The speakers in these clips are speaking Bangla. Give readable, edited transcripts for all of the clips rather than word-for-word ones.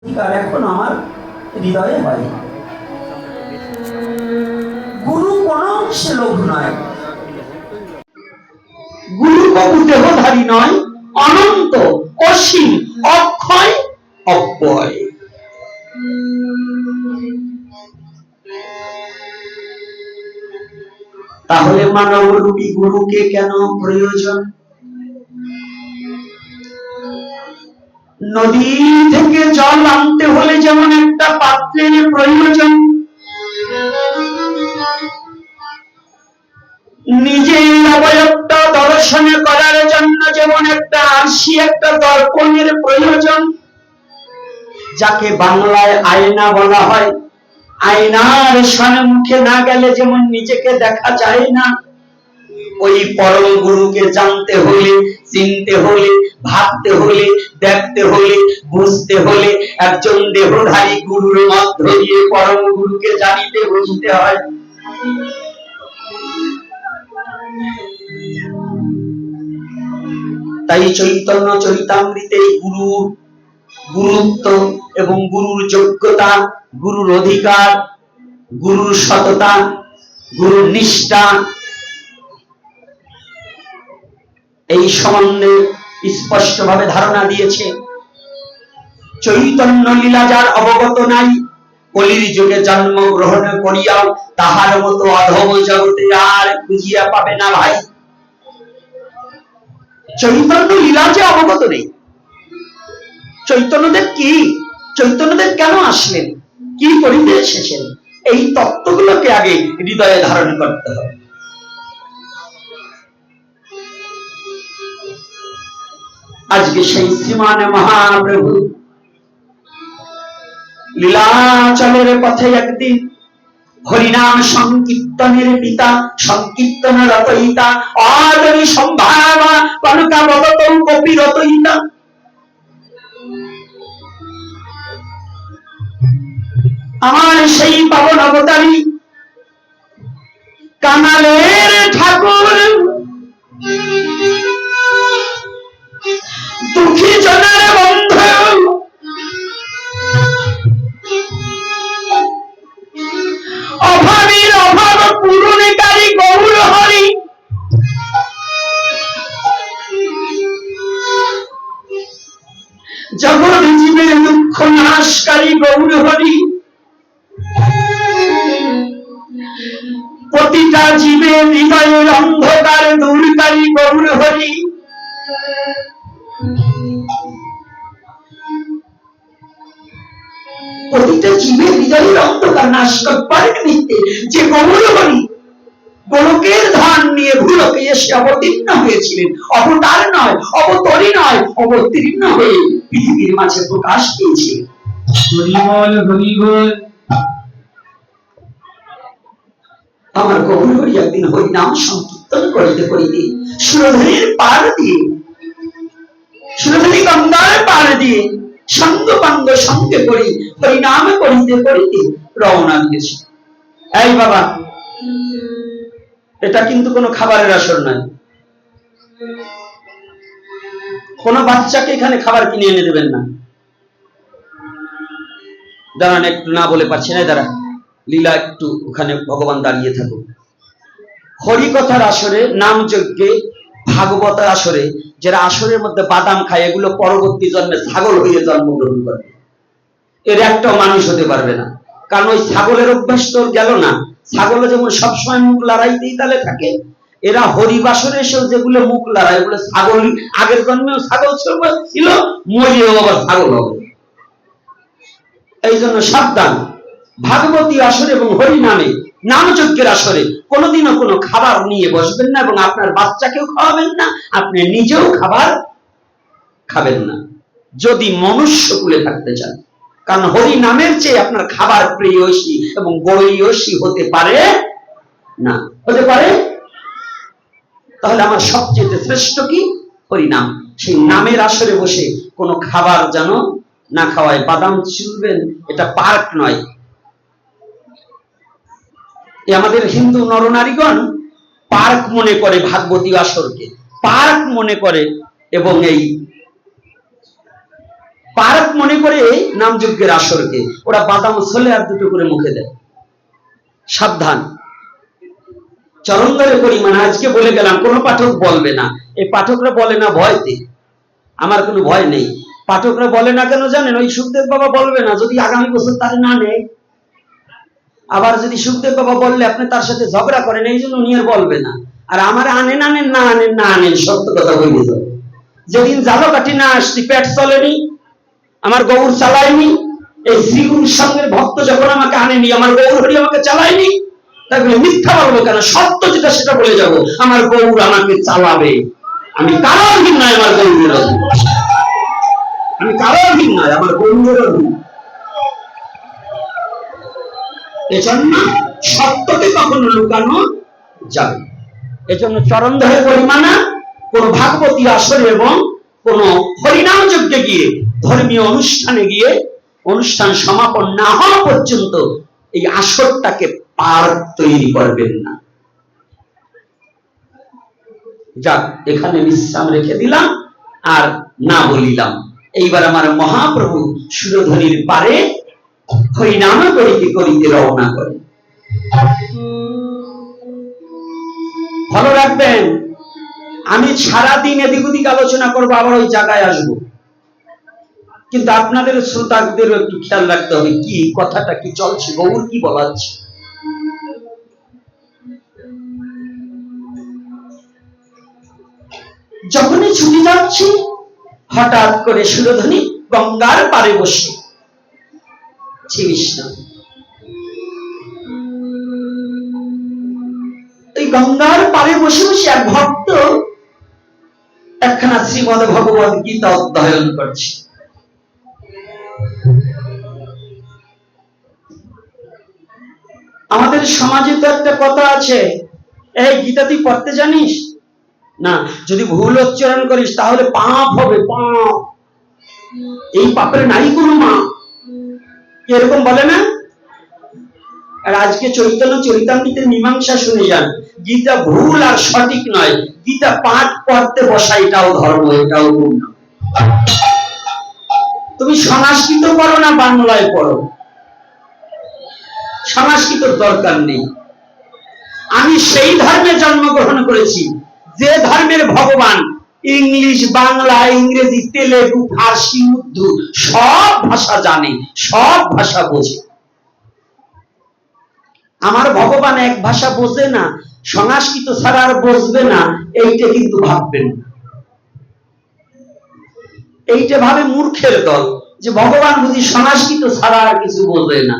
এখন আমার হৃদয়ে হয়। গুরু কোন অংশে লোভ নয়, গুরু কবু দেহধারী নয়, অনন্ত অসীম অক্ষয় অব্যয়। তাহলে মানব রূপী গুরুকে কেন প্রয়োজন? নদী থেকে জল আনতে হলে যেমন একটা পাত্রের প্রয়োজন, নিজের অবয়বটা দর্শন করার জন্য যেমন একটা আরশি, একটা দর্পণের প্রয়োজন, যাকে বাংলায় আয়না বলা হয়। আয়নার সম্মুখে না গেলে যেমন নিজেকে দেখা যায় না, ওই পরম গুরুকে জানতে হলে, চিনতে হলে, ভাবতে হলে, দেখতে হলে, বুঝতে হলে একজন দেহধারী গুরুর মধ্য দিয়ে পরম গুরুকে জানিতে বুঝতে হয়। তাই চৈতন্য চরিতামৃতে গুরুর গুরুত্ব এবং গুরুর যোগ্যতা, গুরুর অধিকার, গুরুর সততা, গুরুর নিষ্ঠা এই সম্বন্ধে স্পষ্টভাবে ধারণা দিয়েছে। চৈতন্য লীলা যার অবগত নাই, কলির যুগে জন্ম গ্রহণ করিয়াও তাহার মতো অধম জগতে আর খুঁজিয়া পাবে না ভাই। চৈতন্য লীলা যে অবগত নেই, চৈতন্যদেব কি, চৈতন্যদেব কেন আসলেন, কি করিতে এসেছেন, এই তত্ত্বগুলোকে আগে হৃদয়ে ধারণ করতে হবে। আজকে সেই শ্রীমান মহাপ্রভু লীলাচলের পথে একদিন হরিনাম সংকীর্তনের পিতা, সংকীর্তন রতয়িতা, আদরি সম্ভাবা কনকাবগত কপি রতয়িতা, আমার সেই পাবন অবতারী কানালের ঠাকুর দুঃখী জনের বন্ধু, অভাবীর অভাব পূরণকারী গৌর হরি, জগৎ জীবের দুঃখ নাশকারী গৌর হরি, প্রতিটা জীবের হৃদয়ের অন্ধকার দূরকারী গৌর হরি। প্রতিটা জীবের হৃদয়ের অন্ধকার নাশ করবার নিমিত্তে যে গৌর হরি গোলকের ধান নিয়ে ভূলোকে এসে অবতীর্ণ হয়েছিলেন, অবতার নয়, অবতরী নয়, অবতীর্ণ হয়ে পৃথিবীর মাঝে প্রকাশ পেয়েছিলেন। হরি বল হরি বল। আমার গৌর হরি একদিন হরি নাম সংকীর্তন করিতে করিতে সুরধনীর পার দিয়ে, সুরধনী গঙ্গার পার দিয়ে সঙ্গ পাঙ্গ সঙ্গে করি হরি নাম করিতে করিতে রওনা দিয়েছে। এই বাবা, এটা কিন্তু কোনো খাবারের আসর নয়, কোন বাচ্চাকে এখানে খাবার কিনে এনে দেবেন না। দাঁড়ান, একটু না বলে পারছি না, দাঁড়া লীলা একটু ওখানে ভগবান দাঁড়িয়ে থাকুক। হরিকথার আসরে, নাম যজ্ঞে, ভাগবতার আসরে যারা আসরের মধ্যে বাদাম খায়, এগুলো পরবর্তী জন্মে ছাগল হয়ে জন্মগ্রহণ করে। এর একটাও মানুষ হতে পারবে না, কারণ ওই ছাগলের অভ্যাস তো গেল না। ছাগল যেমন সবসময় মুখ লড়াইতেই তালে থাকে, এরা হরিবাসরে এসেও যেগুলো মুখ লড়ায়, এগুলো ছাগল, আগের জন্মেও ছাগল ছিল, মরিয়েও আবার ছাগল হবে। এই জন্য সাবধান, ভাগবতী আসরে এবং হরি নামে নামযজ্ঞের আসরে কোনোদিনও কোনো খাবার নিয়ে বসবেন না, এবং আপনার বাচ্চাকেও খাওয়াবেন না, আপনি নিজেও খাবার খাবেন না, যদি মনুষ্য কুলে থাকতে চান। কারণ হরি নামের চেয়ে আপনার খাবার প্রেয়সী এবং বৈয়সী হতে পারে না, হতে পারে। তাহলে আমার সবচেয়ে শ্রেষ্ঠ কি? হরি নাম। সেই নামের আসরে বসে কোনো খাবার যেন না খাওয়ায়। বাদাম চুলবেন, এটা পার্ক নয়। আমাদের হিন্দু নরনারীগণ পার্ক মনে করে ভাগবতী আসরকে, পার্ক মনে করে, এবং এই পার্ক মনে করে নামযজ্ঞের আসরকে। ওরা বাদাম ছোলে আর দুটো করে মুখে দেয়। সাবধান, চরণ ধরে পরিমাণ আজকে বলে গেলাম, কোনো পাঠক বলবে না। এই পাঠকরা বলে না ভয়তে, আমার কোনো ভয় নেই। পাঠকরা বলে না কেন জানেন? ওই সুখদেব বাবা বলবে না, যদি আগামী বছর তার না নেয়। আবার যদি সুখদেব বাবা বললে আপনি তার সাথে ঝগড়া করেন, এই জন্য উনি আর বলবে না। আর আমার আনেন আনেন না আনেন না আনেন, সত্য কথা বলে যাবে। যেদিন জালো কাঠি না আসছি, পেট চলেনি, আমার গৌর চালায়নি, এই শ্রীগুরুর সঙ্গের ভক্ত যখন আমাকে আনেনি, আমার গৌর হরি আমাকে চালায়নি, তাহলে মিথ্যা বলবো কেন? সত্য যেটা সেটা বলে যাব, আমার গৌর আমাকে চালাবে। আমি কারো অধীন নয়, আমার গৌরের অধীন। আমি কারো অধীন নয়, আমার গৌরের অধীন। এজন্য সত্যকে কখনো লুকানো যাবে। এজন্য চরণ ধরে পরিমাণা কোন ভাগবতী আসরে এবং কোন হরিনাম যজ্ঞে গিয়ে, ধর্মীয় অনুষ্ঠানে গিয়ে, অনুষ্ঠান সমাপন না হওয়া পর্যন্ত এই আসরটাকে পার্ক তৈরি করবেন না। যাক, এখানে বিশ্রাম রেখে দিলাম আর না বলিলাম। এইবার আমার মহাপ্রভু সুরধনির পারে হরিনাম করিতে করিতে রওনা করে। ভালো রাখবেন, আমি সারাদিন এদিক ওদিক আলোচনা করবো, আবার ওই জায়গায় আসবো, কিন্তু আপনাদের শ্রোতাদেরও একটু খেয়াল রাখতে হবে কি কথাটা কি চলছে, গৌর কি বলাচ্ছে। যখনই ছুটি যাচ্ছি, হঠাৎ করে সুরধনী গঙ্গার পারে বসে কৃষ্ণ, এই গঙ্গার পারে বসে বসে এক ভক্ত একখানা শ্রীমদ ভগবদ গীতা অধ্যয়ন করছে। আমাদের সমাজে তো একটা কথা আছে, এই গীতা তুই পড়তে জানিস না, যদি ভুল উচ্চারণ করিস তাহলে পাপ হবে, পাপ, এই পাপের নাই কোনো মা, এরকম বলে না? আর আজকে চৈতন্য চরিতামৃতের মীমাংসা শুনে যান, গীতা ভুল আর সঠিক নয়, গীতা পাঠ পড়তে বসা এটাও ধর্ম, এটাও পূর্ণ। তুমি সংস্কৃত পড়ো না বাংলায় পড়ো, সংস্কৃতর দরকার নেই। আমি সেই ধর্মে জন্মগ্রহণ করেছি যে ধর্মের ভগবান ইংলিশ, বাংলা, ইংরেজি, তেলেগু, ফার্সি, উর্দু সব ভাষা জানে, সব ভাষা বোঝে। আমার ভগবান এক ভাষা বোঝে না, সংস্কৃত ছাড়া আর বুঝবে না, এইটা কিন্তু ভাববেন না। এইটা ভাবে মূর্খের দল, যে ভগবান বুঝি সংস্কৃত ছাড়া আর কিছু বোঝে না।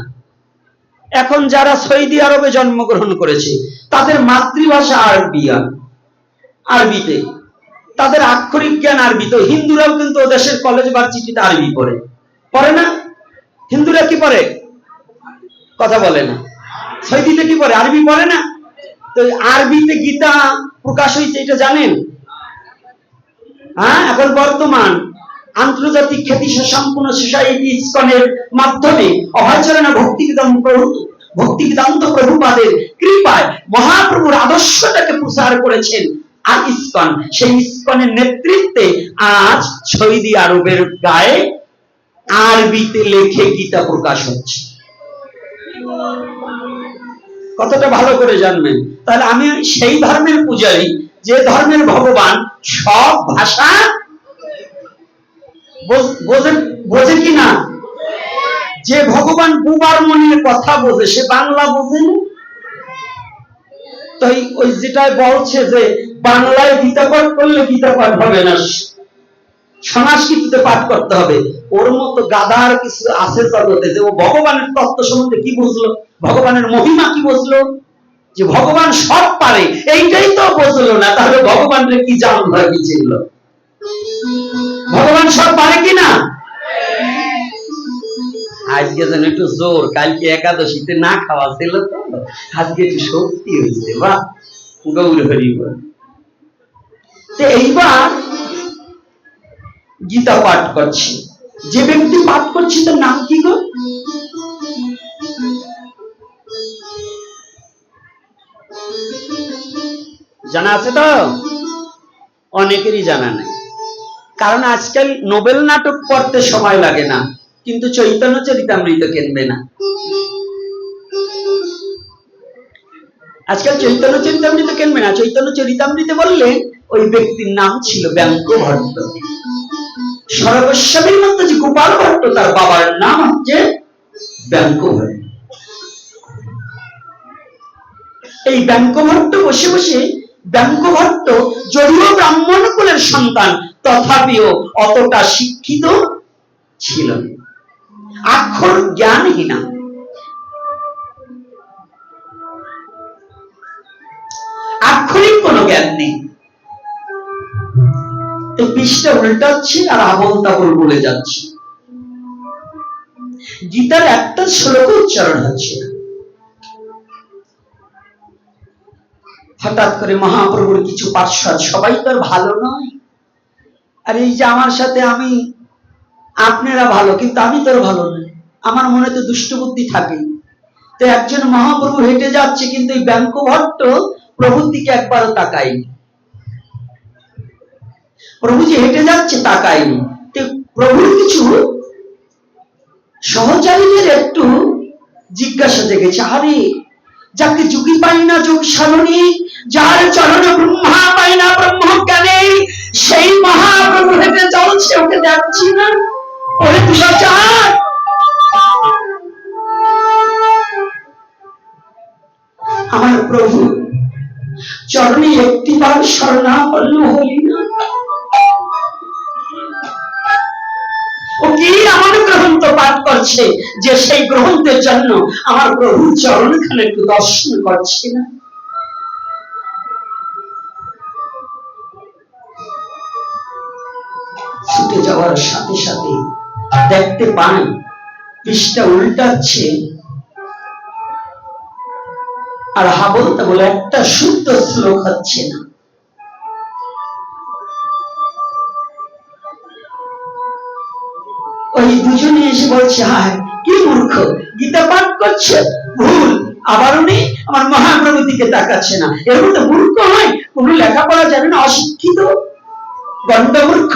এখন যারা সৌদি আরবে জন্মগ্রহণ করেছে তাদের মাতৃভাষা আরবিতে, তাদের আক্ষরিক জ্ঞান আরবিতে। হিন্দুরাও কিন্তু দেশের কলেজ ভার্সিটিতে আরবি পড়ে না? হিন্দুরা কি পড়ে? কথা বলে না। সৌদিতে কি পড়ে? আরবি পড়ে না? তো আরবিতে গীতা প্রকাশ হয়েছে, এটা জানেন? হ্যাঁ, এখন বর্তমান আন্তর্জাতিক খ্যাতি সম্পন্ন সোসাইটি ইসকনের মাধ্যমে অভয়চরণ ভক্তিবেদান্ত প্রভুপাদের কৃপায় মহাপ্রভুর আদর্শটাকে প্রচার করেছেন আর ইসকন, সেই ইসকনের নেতৃত্বে আজ সৌদি আরবের গায়ে আরবিতে লেখে গীতা প্রকাশ হচ্ছে। কতটা ভালো করে জানবেন? তাহলে আমি সেই ধর্মের পূজারী যে ধর্মের ভগবান সব ভাষা বোঝে কি না? যে ভগবান বুবার মনের কথা বোঝে, সে বাংলা বোঝে না। তাই ওই যেটা বলছে যে বাংলায় গীতা পাঠ করলে গীতা পাঠ হবে না, সংস্কৃতিতে পাঠ করতে হবে, ওর মতো গাধার কিছু আছে জগতে যে ও ভগবানের তত্ত্ব সম্বন্ধে কি বুঝলো, ভগবানের মহিমা কি বুঝলো, যে ভগবান সব পারে এইটাই তো বুঝলো না, তাহলে ভগবানের কি জানলো, কি ছিল? ভগবান সব পারে কিনা? আজকে যেন একটু জোর, কালকে একাদশীতে না খাওয়া ছিল তো, আজকে একটু শক্তি হয়েছে, বা গৌর হরি বল। এইবার গীতা পাঠ করছি, যে ব্যক্তি পাঠ করছি তার নাম কি গো? জানা আছে তো? অনেকেরই জানা নেই। কারণ আজকাল নোবেল নাটক পড়তে সময় লাগে না, কিন্তু চৈতন্য চরিতামৃত কিনবে না। আজকাল চৈতন্য চরিতামৃত কিনবে না। চৈতন্য চরিতামৃত বললে ওই ব্যক্তির নাম ছিল ব্যঙ্ক ভট্ট। সর্বস্বামীর মধ্যে যে গোপাল ভট্ট, তার বাবার নাম হচ্ছে ব্যঙ্ক ভট্ট। এই ব্যঙ্ক ভট্ট বসে বসে, ব্যঙ্ক ভট্ট যদিও ব্রাহ্মণ কুলের সন্তান, তথাপিও অতটা শিক্ষিত ছিল না, আক্ষর জ্ঞানহীনা। আক্ষরিক কোনো জ্ঞান নেই। এই পৃষ্ঠা উল্টাচ্ছে আর আবল তাবল বলে যাচ্ছে। গীতার একটা শ্লোক উচ্চারণ হচ্ছে না। হঠাৎ করে মহাপ্রভুর কিছু পার্শ্বদ, সবাই তো আর ভালো নয়। আর এই যে আমার সাথে আমি, আপনারা ভালো, কিন্তু আমি তো ভালো নই, আমার মনে তো দুষ্ট বুদ্ধি থাকে। তো একজন মহাপ্রভু হেঁটে যাচ্ছে, কিন্তু এই ব্যঙ্ক ভট্ট প্রভুর দিকে একবারও তাকায়নি। প্রভু যে হেঁটে যাচ্ছে তাকায়নি। প্রভুর কিছু সহচারীদের একটু জিজ্ঞাসা জেগেছে, আরে যাকে যুগী পাই না যোগ সাধনী, যার চরণ ব্রহ্মা পাই না ব্রহ্ম জ্ঞানে, সেই মহাপ্রভু হেঁটে চলছে, ওকে দেখছি না? ওরে তুষার, আমার প্রভু চরণে একটিবার শরণাপন্ন হলি না? ও কি আমার গ্রন্থ পাঠ করছে যে সেই গ্রন্থের জন্য আমার প্রভুর চরণ খানে একটু দর্শন করছে না? ছুটে যাওয়ার সাথে সাথে দেখতে পান পৃষ্ঠা উল্টাচ্ছে, আর হাবল তাবল একটা শুদ্ধ শ্লোক হচ্ছে না। ওই দুজনে এসে বলছে, হায় কি মূর্খ, গীতা পাঠ করছে ভুল, আবার উনি আমার মহাপ্রভুর দিকে তাকাচ্ছে না। এর মধ্যে মূর্খ হয়, কোন লেখাপড়া জানে না, অশিক্ষিত গণ্ডমূর্খ।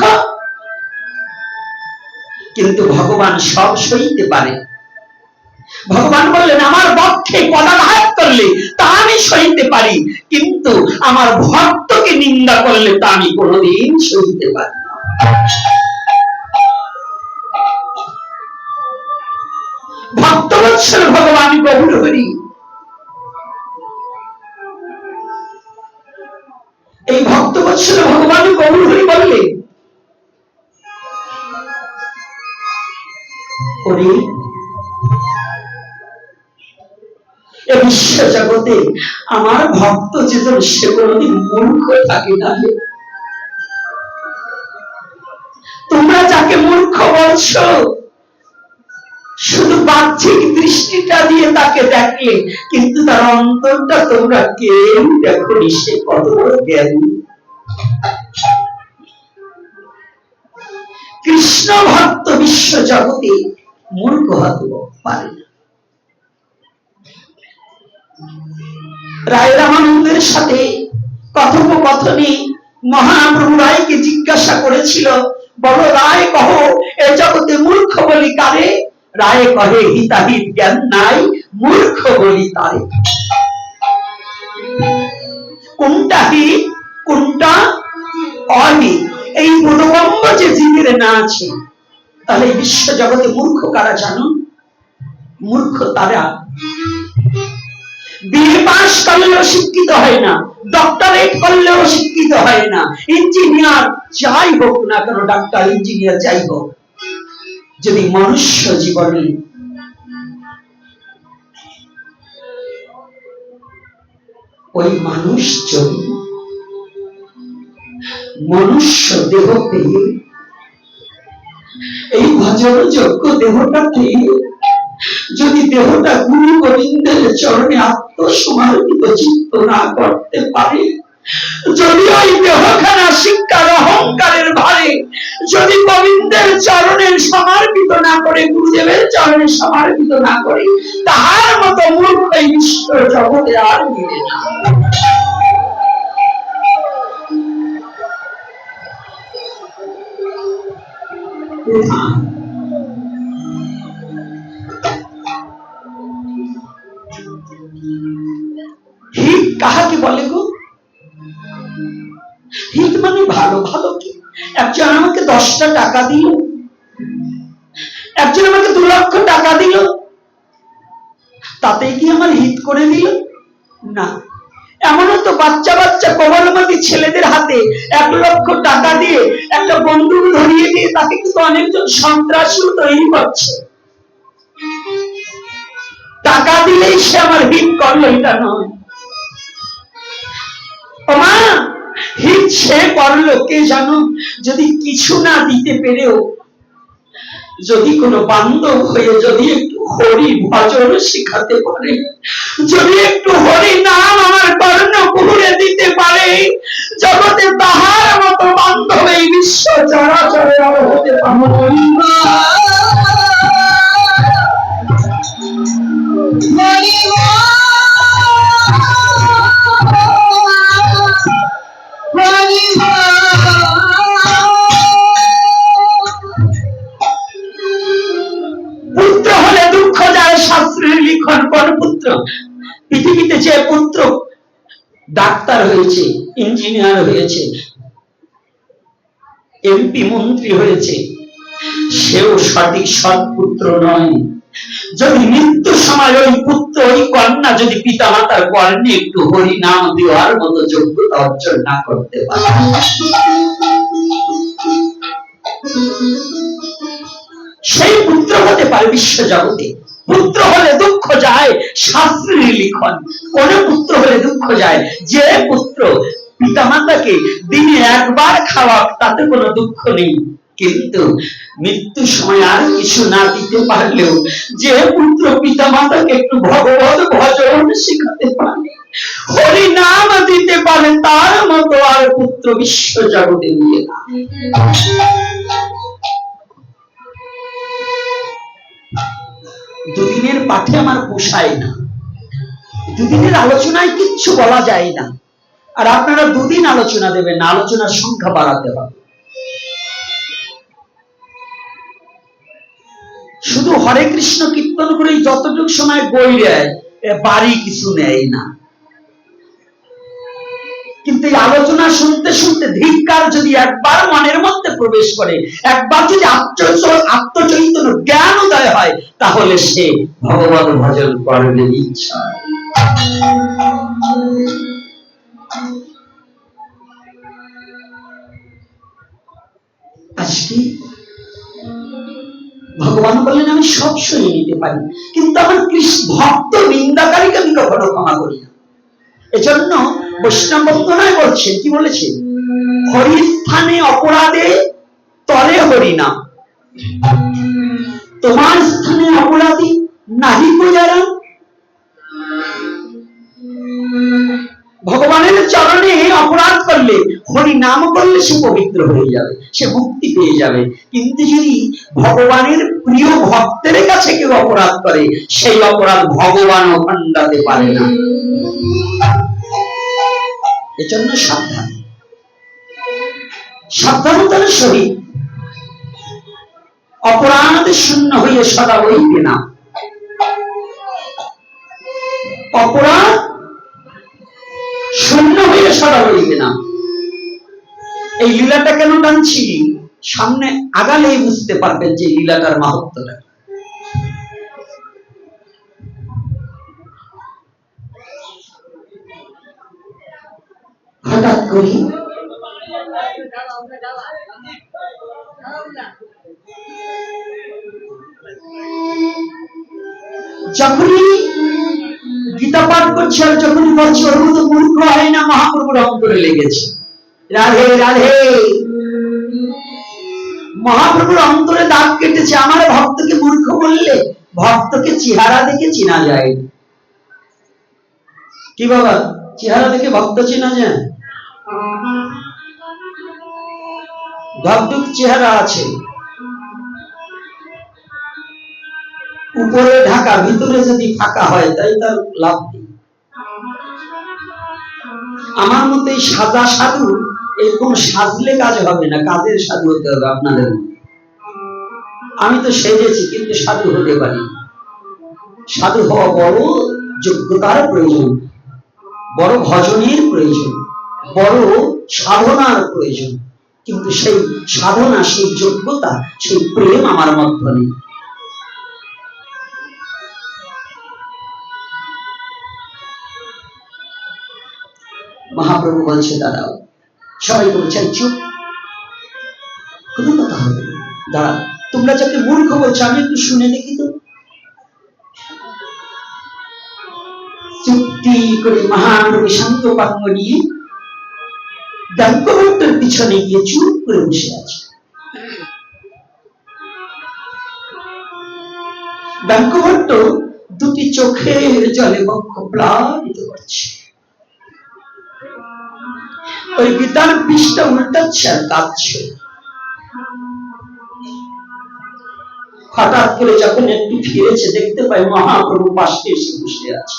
কিন্তু ভগবান সব সইতে পারে। ভগবান বললেন, আমার পক্ষে পদাঘাত করলে তা আমি সইতে পারি, কিন্তু আমার ভক্তকে নিন্দা করলে তা আমি কোনোদিন সইতে পারি না। ভক্তবৎসল ভগবান গৌর হরি। এই ভক্তবৎসল ভগবান গৌর হরি বললে, বিশ্ব জগতে আমার ভক্ত যেজন, সে কোনদিন মূর্খ থাকে না। তোমরা যাকে মূর্খ বলছো, শুধু বাহ্যিক দৃষ্টিটা দিয়ে তাকে দেখলে, কিন্তু তার অন্তরটা তোমরা কেউ দেখোনি, সে কত বড় জ্ঞানী। কৃষ্ণ ভক্ত বিশ্ব জগতে মূর্খ হতে পারে না। রায় রামানন্দের সাথে কথোপকথনে মহাপ্রভু রায়কে জিজ্ঞাসা করেছিল, বড় রায় কহ, এ জগতে মূর্খ বলি কারে? রায় কহে, হিতাহিত জ্ঞান নাই, মূর্খ বলি তারে। কোনটা হিত, কোনটা অহিত, এই বোধগম্য যে জীবের না আছে, তাহলে বিশ্ব জগতে মূর্খ কারা জানো? মূর্খ তারা বিএ পাস করলেও শিক্ষিত হয় না, ডক্টরেট করলেও শিক্ষিত হয় না, ইঞ্জিনিয়ার যাই হোক না কেন, ডাক্তার ইঞ্জিনিয়ার যাই হোক, যদি মনুষ্য জীবনে ওই মানুষ যদি মনুষ্য দেহ পেয়ে, এই ভজন যোগ্য দেহটাকে যদি দেহটা গুরু গোবিন্দের চরণে আত্মসমর্পিত চিত্ত না করতে পারে, যদি ওই দেহখানা শিক্ষার অহংকারের ভারে যদি গোবিন্দের চরণে সমর্পিত না করে, গুরুদেবের চরণে সমর্পিত না করে, তাহার মতো মূর্খ এই বিশ্ব জগতে আর মিলে না। হিত কাহাকে বলে গো? হিত মানে ভালো। ভালো কি? একজন আমাকে 10টা টাকা দিল, একজন আমাকে 2 লক্ষ টাকা দিল, তাতে কি আমার হিত করে দিল? না। এমনও তো বাচ্চা বাচ্চা কোমলমতি ছেলেদের হাতে 1 লক্ষ টাকা দিয়ে একটা বন্দুক ধরিয়ে দিয়ে তাকে কিন্তু অনেকজন সন্ত্রাসীও তৈরি করছে। টাকা দিলেই সে আমার হিত করলো, এটা নয়। মা, হিত সে করলো কে জানো? যদি কিছু না দিতে পেরেও যদি কোনো বান্ধব হয়ে যদি একটু হরি ভজন শিখাতে পারে, যদি একটু হরি নাম আমার কর্ণ কুহুরে দিতে পারে, জগতে তাহার মতো বান্ধব এই বিশ্ব চরাচরে আর হতে পারে। পুত্র হলে দুঃখ যায়, শাস্ত্রের লিখন। কোন পুত্র? পৃথিবীতে যে পুত্র ডাক্তার হয়েছে, ইঞ্জিনিয়ার হয়েছে, এমপি মন্ত্রী হয়েছে, সেও সঠিক সৎপুত্র নয়। যদি মৃত্যুর সময় ওই পুত্র ওই কন্যা যদি পিতা মাতার কর্ণে একটু হরি নাম দেওয়ার মতো যোগ্যতা অর্জন না করতে পারে, সেই পুত্র হতে পারে বিশ্ব জগতে। পুত্র হলে দুঃখ যায়, শাস্ত্রের লিখন। কোন পুত্র হলে দুঃখ যায়? যে পুত্র পিতা মাতাকে দিনে 1 বার খাওয়াক, তাতে কোনো দুঃখ নেই। কিন্তু মৃত্যুর সময় আর কিছু না দিতে পারলেও যে পুত্র পিতা মাতাকে একটু ভগবত ভজন শিখাতে পারে, হরি নাম দিতে পারে, তার মতো আর পুত্র বিশ্ব জগতে নিয়ে না। দুদিনের পাঠে আমার পোষায় না, দুদিনের আলোচনায় কিচ্ছু বলা যায় না। আর আপনারা 2 দিন আলোচনা দেবেন না, আলোচনার সংখ্যা বাড়াতে হবে। শুধু হরে কৃষ্ণ কীর্তন করে যতটুকু সময় বই দেয়, বাড়ি কিছু নেয় না। কিন্তু এই আলোচনা শুনতে শুনতে ধিক্কার যদি একবার মনের মধ্যে প্রবেশ করে, একবার যদি আত্মচৈতন্য জ্ঞান উদয় হয়, তাহলে সে ভগবান ভজন করবে ইচ্ছা। আজকে ভগবান বললেন আমি সব সরিয়ে নিতে পারি, কিন্তু আমার কৃষ্ণ ভক্ত নিন্দাকারীকে আমি কখনো ক্ষমা করি না। এজন্য বৈষ্ণব বন্দনায় বলছেন, কি বলেছে? হরিস্থানে অপরাধে তলে হরিনাম, তোমার স্থানে অপরাধী নাহি কো যারা। ভগবানের চরণে অপরাধ করলে, হরি নাম করলে সে পবিত্র হয়ে যাবে, সে মুক্তি পেয়ে যাবে। কিন্তু যদি ভগবানের প্রিয় ভক্তের কাছে কেউ অপরাধ করে, সেই অপরাধ ভগবানও খণ্ডাতে পারে না। এজন্য সাবধান, সাবধানতার সহিত অপরাধ শূন্য হয়ে সদা হইবে না। অপরাধ শূন্য হয়ে সদা হইবে না। এই লীলাটা কেন টানছি, সামনে আগালেই বুঝতে পারবেন যে লীলাটার মাহাত্ম্যটা। হঠাৎ করি যখনই গীতা পাঠ করছে আর যখনই বলছে ওর মতো মূর্খ হয় না, মহাপ্রভুর অন্তরে লেগেছে। রাধে রাধে, মহাপ্রভুর অন্তরে দাগ কেটেছে। আমার ভক্তকে মূর্খ বললে, ভক্তকে চেহারা দেখে চেনা যায়। কি বাবা, চেহারা দেখে ভক্ত চেনা যায়? ধকধক চেহারা আছে, উপরে ঢাকা ভিতরে যদি ফাঁকা হয়, তাই তার লাভ নেই। আমার মতে সাজা সাধু এরকম সাজলে কাজ হবে না, কাজের সাধু হতে হবে আপনাদের। আমি তো সেজেছি কিন্তু সাধু হতে পারি। সাধু হওয়া বড় যোগ্যতার প্রয়োজন, বড় ভজনের প্রয়োজন, বড় সাধনার প্রয়োজন, কিন্তু সেই সাধনা, সেই যোগ্যতা, সেই প্রেম আমার মধ্যে নেই। মহাপ্রভু বলছে দাঁড়াও, সবাই বলছেন চুপ, কোনো কথা হবে না, দাঁড়াও। তোমরা যাকে মূর্খ বলছো আমি একটু শুনে দেখি তো। চুক্তি করে মহাপ্রভু শান্ত পাঙ্গ নিয়ে দাঙ্কভট্টের পিছনে গিয়ে চুপ করে বসে আছে। দাঙ্কভট্ট দুটি চোখের জলে বক্ষ প্লাবিত করছে, ওই গীতার পৃষ্ঠা উল্টাচ্ছে আর কাঁদছে। হঠাৎ করে যখন একটু ফিরেছে দেখতে পাই মহাপ্রভু পাশে এসে বসে আছে।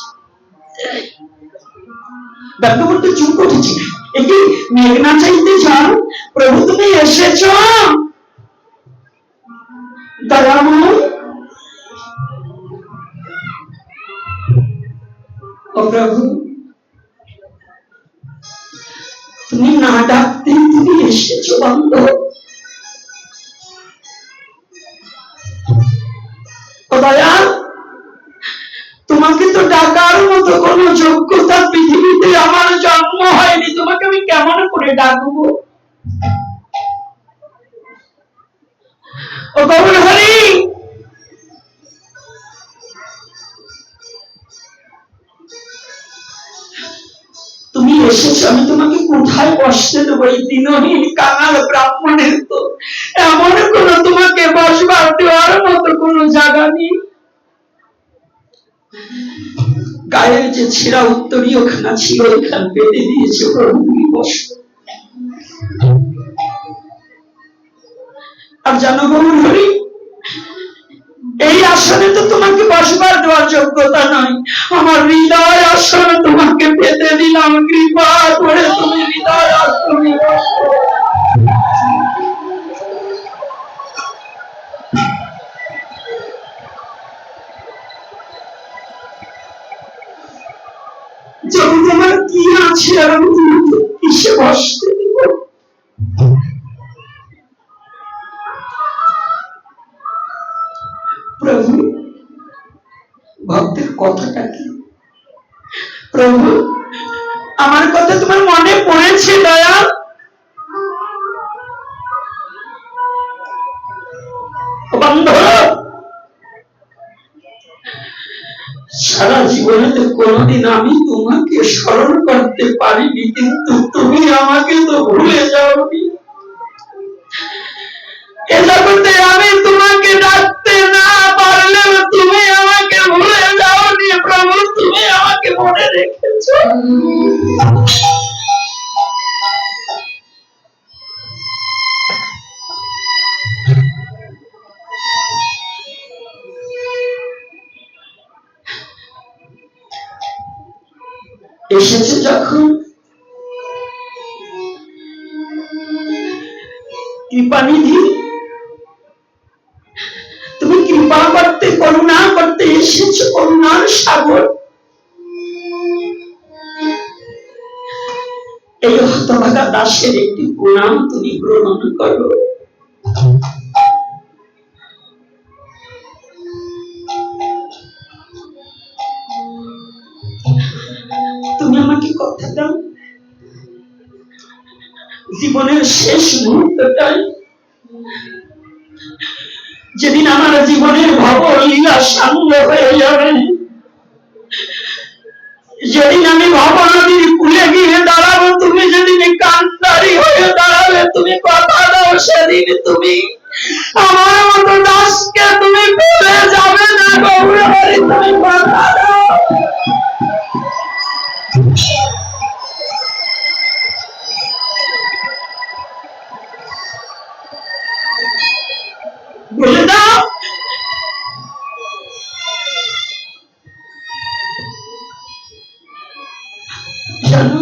দাঙ্কভট্ট চুপ উঠেছে, এটি মেঘনা চাইতে যাও, প্রভু তুমি এসেছ? দয়াময় ও প্রভু, তুমি না ডাকতে তুমি এসেছো বন্ধ। দয়াল, তোমাকে তো ডাকার মতো কোন যোগ্যতা পৃথিবীতে আমার জন্ম হয়নি, তোমাকে আমি কেমন করে ডাকবো? ও গৌর হরি, তুমি এসেছো, আমি তোমাকে কোথায় বসতে দেবো? এই দিনহীন কাঙাল ব্রাহ্মণের তো এমন কোন তোমাকে বসবার দেওয়ার মতো কোন জায়গা নেই। গায়ের যে ছেঁড়া উত্তরীয় খানা ছিল ওইখান পেতে দিয়েছে, তুমি বসো। আর জানো গৌর হরি, এই আসনে তো তোমাকে বসবার দেওয়ার যোগ্যতা নয়, আমার হৃদয় আসনে তোমাকে পেতে দিলাম, কৃপা করে তুমি হৃদয় আসনে বসো। যদি তোমার কি আছে আর আমি তোমাকে কিসে বসতে দিব? প্রভু, ভক্তের কথাটা কি? প্রভু, আমার কথা তোমার মনে পড়েছে দয়া? সারা জীবনে তো কোনদিন আমি তোমাকে স্মরণ করতে পারিনি, কিন্তু তুমি আমাকে তো ভুলে যাওনি। এ জগতে আমি তোমাকে ডাকতে না পারলেও তুমি আমাকে ভুলে যাওনি। প্রভু, তুমি আমাকে মনে রেখেছ। এসেছে যখন কৃপানিধি, তুমি কৃপা করতে, করুণা করতে এসেছো, করুণার সাগর। এই হতভাগা দাসের একটি প্রণাম তুমি গ্রহণ করো। তুমি আমাকে কথা দাও, জীবনের শেষ মুহূর্তটাই, যেদিন আমার জীবনের ভব লীলা সাঙ্গ হয়ে যাবে, যেদিন আমি ভব নদীর কূলে গিয়ে দাঁড়াবো, তুমি যেদিন কান্তারি হয়ে দাঁড়াবে, তুমি কথা দাও সেদিন তুমি আমার মতো দাসকে তুমি ফেলে যাবে না। গৌর হরি, তুমি কথা দাও। বলে দাও। জানো,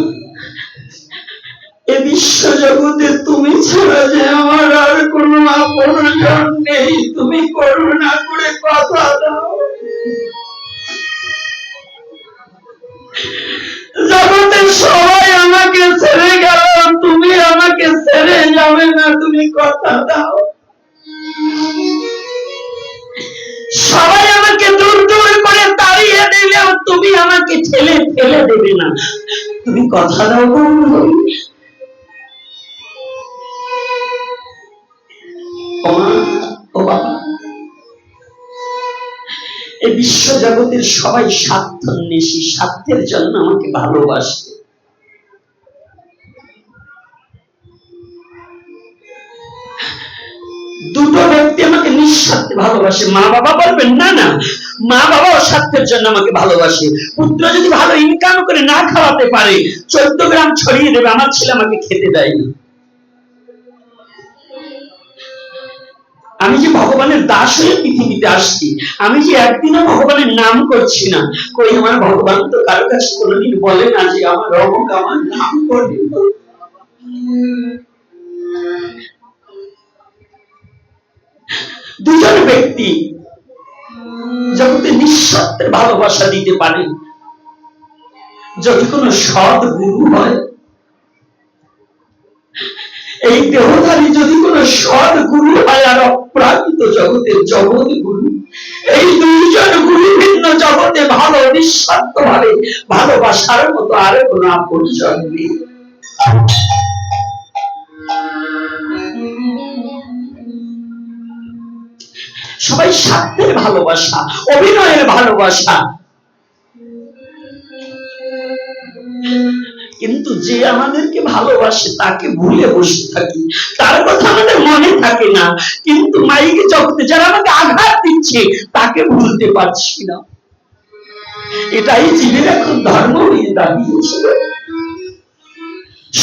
এ বিশ্ব জগতে তুমি ছাড়া যে আমার আর কোনো আপনজন নেই, তুমি করুণা করে কথা দাও। জগতে সবাই আমাকে ছেড়ে গেল, তুমি আমাকে ছেড়ে যাবে না, তুমি কথা দাও। সবাই আমাকে দূর দূর করে তাড়িয়ে দিলেও তুমি আমাকে ঠেলে ফেলে দেবে না, তুমি কথা দাও। ও বাবা, এই বিশ্ব জগতের সবাই স্বার্থান্বেষী, স্বার্থের জন্য আমাকে ভালোবাসে। দুটো ব্যক্তি আমাকে নিঃস্বার্থে ভালোবাসে। মা বাবা বলবেন না, না, মা বাবাও স্বার্থের জন্য আমাকে ভালোবাসে। পুত্র যদি ভালো ইনকাম করে না খাওয়াতে পারে 14 গ্রাম ছড়িয়ে দেবে, আমার ছেলে আমাকে খেতে দেয় না। আমি যে ভগবানের দাস হয়ে পৃথিবীতে আসছি, আমি যে একদিনও ভগবানের নাম করছি না, কই আমার ভগবান তো কারো কাছে কোনোদিন বলে না যে আমার অমুক আমার নাম করে। দুজন ব্যক্তি জগতে নিঃস্বার্থের ভালোবাসা দিতে পারে যদি কোনো সৎ গুরু হয়। এই দেহধারী যদি কোনো সৎ গুরু হয় আর অপ্রাকৃত জগতের জগৎ গুরু, এই দুইজন গুরু ভিন্ন জগতে ভালো নিঃস্বার্থ ভাবে ভালোবাসার মতো আর কোনো আপনজন নেই। সবাই স্বার্থের ভালোবাসা, অভিনয়ের ভালোবাসা। কিন্তু যে আমাদেরকে ভালোবাসে তাকে ভুলে বসে থাকি, তার কথা আমাদের মনে থাকে না। কিন্তু মাইকে জগতে যারা আমাকে আঘাত দিচ্ছে তাকে ভুলতে পারছি না। এটাই জীবের এখন ধর্ম হয়ে দাঁড়িয়েছিল।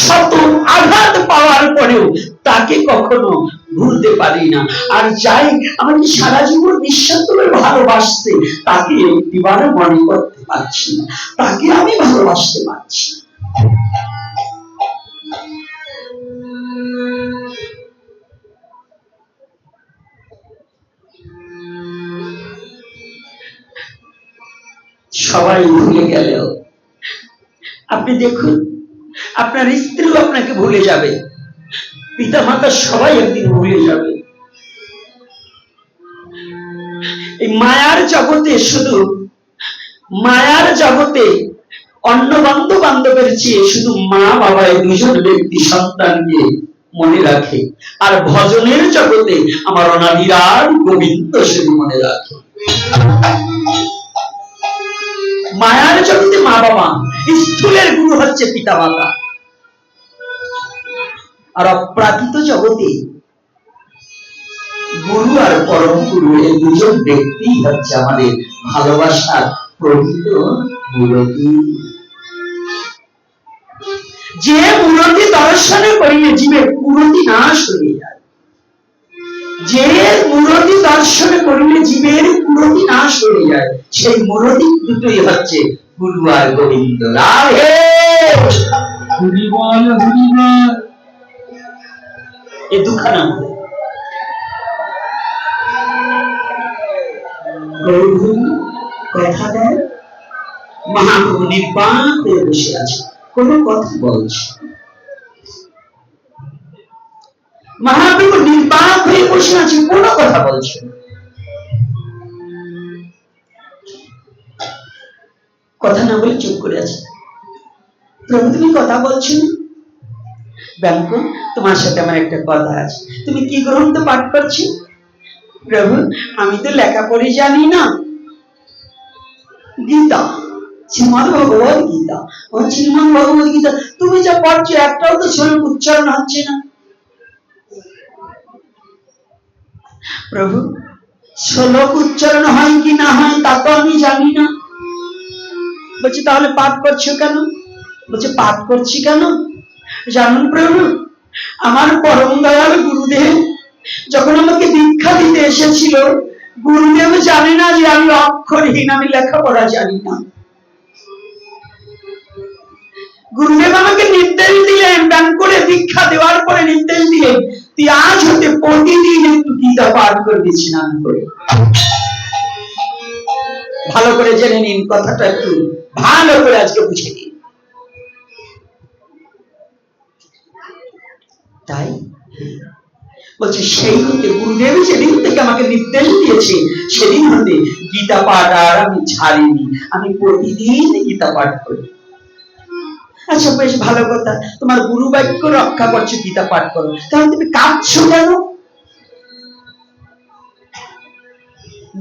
শত আঘাত পাওয়ার পরেও তাকে কখনো ভুলতে পারি না। আর যাই আমাকে সারা জীবন নিঃস্বার্থভাবে ভালোবাসতে, তাকে একটিবারও মনে করতে পারছি না, তাকে আমি ভালোবাসতে পারছি। সবাই ভুলে গেলেও আপনি দেখুন, আপনার স্ত্রীও আপনাকে ভুলে যাবে, পিতা মাতা সবাই একদিন ভুলে যাবে। এই মায়ার জগতে, শুধু মায়ার জগতে অন্য বন্ধু বান্ধবের চেয়ে শুধু মা বাবা এই দুজন ব্যক্তি সন্তানকে মনে রাখে, আর ভজনের জগতে আমার অনাদিরার গোবিন্দ শুধু মনে রাখে। মায়ার জগতে মা বাবা, স্থূলের গুরু হচ্ছে পিতা মাতা, আর অপ্রাকৃত জগতে গুরু আর পরম গুরু, এই দুজন ব্যক্তি হচ্ছে আমাদের ভালোবাসার প্রকৃত মূরতি। যে মূরতি দর্শনে করিলে জীবের কুরতি নাশ হয়ে যায়, যে মূরতি দর্শনে করিলে জীবের কুরতি নাশ হয়ে যায়, সেই মূরতি দুটোই হচ্ছে গুরু আর গোবিন্দ। রাধে হরি বল, হরি বল। এই দুখানা কথা দেয়, মহাপ্রভু নির্বাক হয়ে বসে আছে, কোন কথা বলছে। মহাপ্রভু নির্বাক হয়ে বসে আছে, কোন কথা বলছে। কথা না বলে চুপ করে আছে। প্রভু তুমি কথা বলছো না? ব্যাংক, তোমার সাথে আমার একটা কথা আছে। তুমি কি গ্রন্থ পাঠ করছো? প্রভু আমি তো লেখাপড়ি জানি না। গীতা, শ্রীমদ ভগবত গীতা। ও শ্রীমদ ভগবত গীতা তুমি যা পড়ছো একটাও তো শ্লোক উচ্চারণ হচ্ছে না। প্রভু শ্লোক উচ্চারণ হয় কি না হয় তা তো আমি জানি না। বলছি তাহলে পাঠ করছো কেন? বলছে পাঠ করছি কেন জানুন প্রভু, আমার পরম দয়াল গুরুদেব যখন আমাকে দীক্ষা দিতে এসেছিল, গুরুদেব জানে না যে আমি অক্ষরহীন, আমি লেখাপড়া জানি না। গুরুদেব আমাকে নির্দেশ দিলেন, দান করে দীক্ষা দেওয়ার পরে নির্দেশ দিলেন, তুই আজ হতে প্রতিদিন একটু গীতা পাঠ করবি স্নান করে। ভালো করে জেনে নিন, কথাটা একটু ভালো করে আজকে বুঝে নিন। তাই বলছে সেই হতে গুরুদেব যেদিন থেকে আমাকে নির্দেশ দিয়েছে সেদিন হতে গীতা পাঠ আর আমি ছাড়িনি, আমি প্রতিদিন গীতা পাঠ করি। আচ্ছা বেশ ভালো কথা, তোমার গুরু বাক্য রক্ষা করছো, গীতা পাঠ করো, তাহলে তুমি কাঁদছো কেন?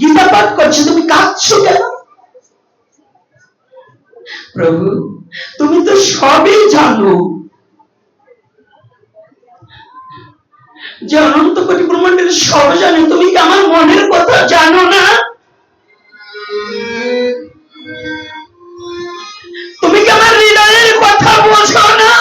গীতা পাঠ করছো, তুমি কাঁদছো কেন? প্রভু তুমি তো সবই জানো, যে অনন্ত কোটি ব্রহ্মাণ্ডের সব জানে, তুমি কি আমার মনের কথা জানো না? তুমি কি আমার হৃদয়ের কথা বোঝো না?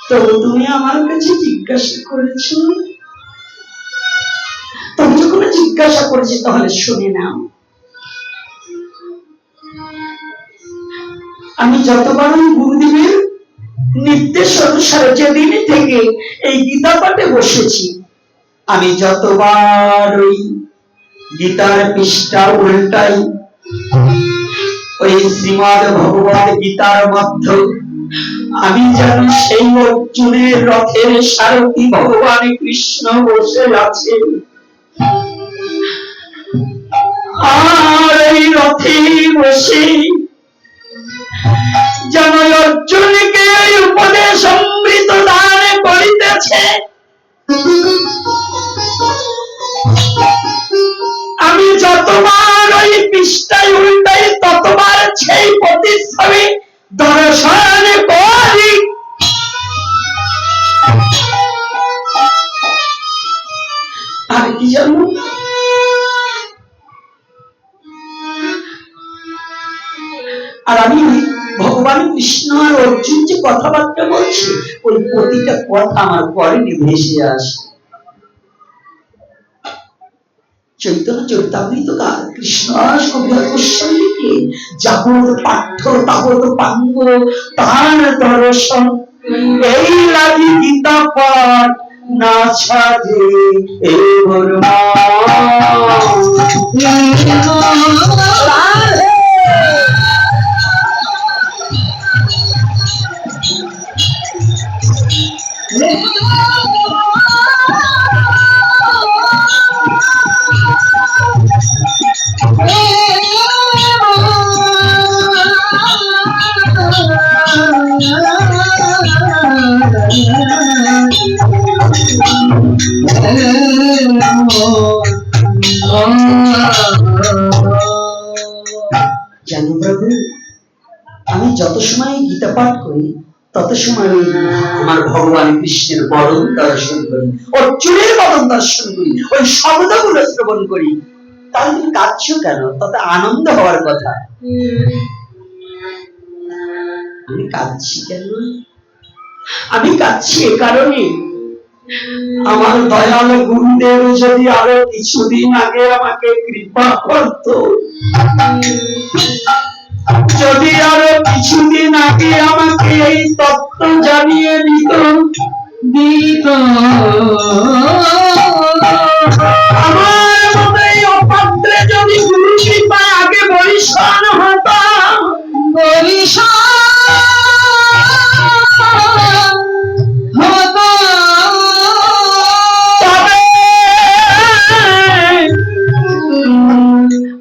তবে তুমি আমার কাছে জিজ্ঞাসা করেছ, তুমি যখন জিজ্ঞাসা করেছি তাহলে শুনে নাও। আমি যতবার গুরুদেবের নির্দেশ অনুসারে যেদিন থেকে এই গীতা পাঠে বসেছি, আমি যতবার ওই গীতার পৃষ্ঠা উল্টাই, ওই শ্রীমদ ভগবত গীতার মধ্যে আমি যেন সেই অর্জুনের রথের সারথি ভগবান কৃষ্ণ বসে আছে, আর এই রথে বসে যেন অর্জুনকে উপদেশ অমৃত দান করিতেছে। আমি যতবার ওই পৃষ্ঠায় উল্টাই ততবার সেই প্রতিচ্ছবি দর্শন করি। আর কি জানো, আর আমি ভগবান কৃষ্ণ আর অর্জুন যে কথাবার্তা বলছে, ওই প্রতিটা কথা আমার পরে ভেসে আসে। চৈতন্য চরিতামৃত কৃষ্ণ গোস্বামীকে যাবৎ পাঠ্য তাবৎ পাঙ্গ তার দর্শন, এই লাগি গীতা পাঠ না ছাড়ে এ বর্মা। জানো প্রভু, আমি যত সময় গীতা পাঠ করি তত সময় আমার ভগবান কৃষ্ণের বরণ দর্শন করি, অর্জুনের বরণ দর্শন করি, ওই শব্দগুলো শ্রবণ করি। তাহলে তুমি কাঁদছো কেন? তাতে আনন্দ হওয়ার কথা। আমি কাঁদছি কেন? আমি কাঁদছি এ কারণে, আমার দয়াল গুরুদেব যদি আরো কিছুদিন আগে আমাকে কৃপা করত, যদি আরো কিছুদিন আগে আমাকে এই তত্ত্ব জানিয়ে দিত, আমার মনে অপাত্রে যদি গুরু কৃপায় আগে বরিশান হতাম,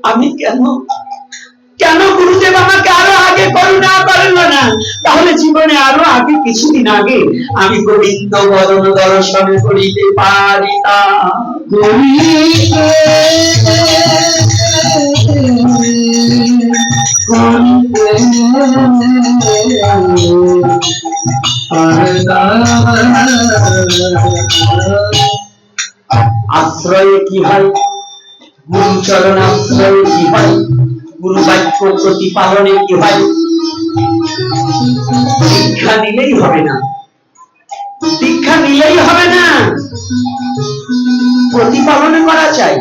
আমি কেন গুরুদেব আমাকে আরো আগে করুণা করল না? তাহলে জীবনে আরো আগে কিছুদিন আগে আমি গোবিন্দ বরণ দর্শন করিতে পারিতাম। আশ্রয় কি হয়? গুরু চরণ আশ্রয় কি হয়? গুরু বাক্য প্রতিপালনে কি হয়? দীক্ষা নিলেই হবে না, দীক্ষা নিলেই হবে না, প্রতিপালন করা চাই।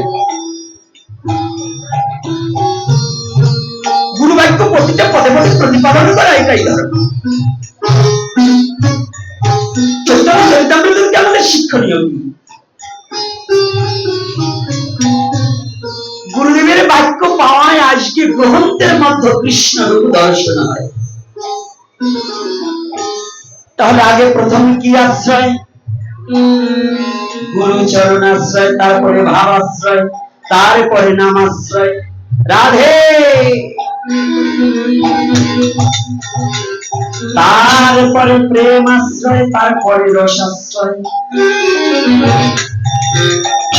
প্রতিটা পদে পদে প্রতিপাদন করা, এটাই ধর্ম। চৈতন্য চরিতামৃতকে আমাদের শিক্ষণীয় গুরুদেবের বাক্য পাওয়ায় আজকে গ্রন্থের মধ্যে কৃষ্ণ রূপ দর্শন হয়। তাহলে আগে প্রথম কি আশ্রয়? গুরু চরণ আশ্রয়, তারপরে ভাব আশ্রয়, তারপরে নাম আশ্রয়। রাধে। তারপরে প্রেম আশ্রয়, তারপরে রস আশ্রয়।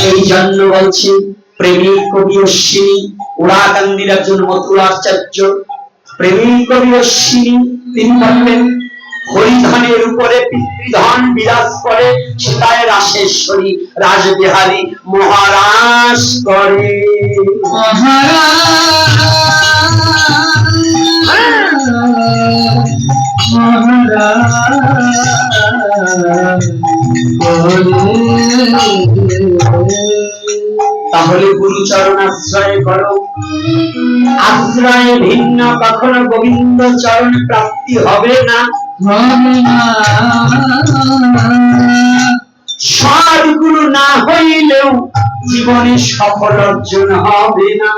এই জন্য বলছি প্রেমিক কবি অশ্বিনী, উড়াকান্দির একজন মথুরাচার্য, প্রেমিক কবি অশ্বিনী, তিনি বললেন হরিধনের উপরে পিতৃধন বিরাজ করে, সীতায় রাসেশ্বরী রাসবিহারী মহারাজ করে। তাহলে গুরুচরণ আশ্রয় করো। আশ্রয় ভিন্ন কখনো গোবিন্দ চরণ প্রাপ্তি হবে না। সদ্গুরু না হইলেও জীবনে সফল অর্জন হবে না।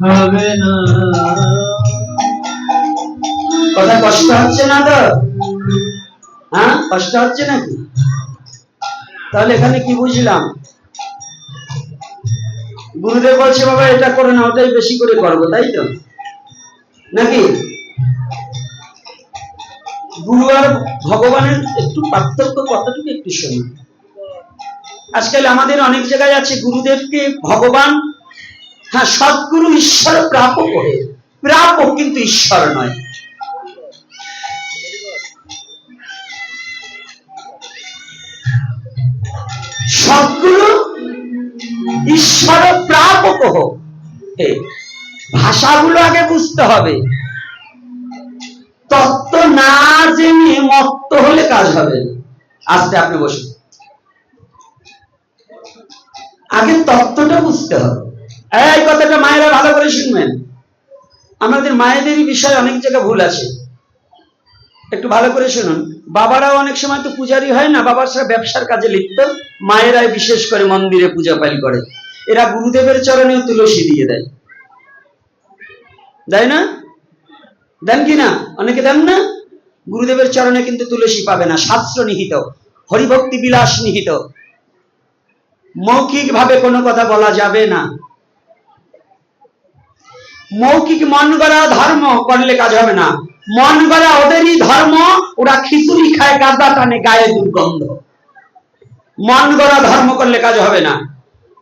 হবে না। কথা কষ্ট হচ্ছে না তো? হ্যাঁ, কষ্ট হচ্ছে নাকি? তাহলে এখানে কি বুঝলাম? গুরুদেব বলছে বাবা এটা করো না, ওটাই বেশি করে করবো, তাই তো নাকি? গুরু আর ভগবানের একটু পার্থক্য কতটুকু একটু শুনি। আজকাল আমাদের অনেক জায়গায় আছে গুরুদেবকে ভগবান, হ্যাঁ সদ্গুরু ঈশ্বর প্রাপক, প্রাপক কিন্তু ঈশ্বর নয়। সদ্গুরু ঈশ্বর প্রাপক হোক, ভাষাগুলো আগে বুঝতে হবে। তত্ত্ব না জেনে মত্ত হলে কাজ হবে না। আস্তে আপনি বসুন, আগে তত্ত্বটা বুঝতে হবে। এই কথাটা মায়েরা ভালো করে শুনবেন। আমাদের মায়েদেরই বিষয়ে অনেক জায়গায় ভুল আছে, একটু ভালো করে শুনুন। বাবারাও অনেক সময় তো পূজারি হয় না, বাবার সাথে ব্যবসার কাজে লিপ্ত, মায়েরাই বিশেষ করে মন্দিরে পূজা পাল করে। এরা গুরুদেবের চরণেও তুলসী দিয়ে দেয়, দেয় না? দেন কি না? অনেকে দেন না? গুরুদেবের চরণে কিন্তু তুলসী পাবে না, শাস্ত্র নিহিত, হরিভক্তি বিলাস নিহিত, মৌখিক ভাবে কোনো কথা বলা যাবে না। মৌখিক মন গড়া ধর্ম করলে কাজ হবে না। মন গড়া ওদেরই ধর্ম, ওরা খিচুড়ি খায়, গাঁদা টানে, গায়ে দুর্গন্ধ। মন গড়া ধর্ম করলে কাজ হবে না।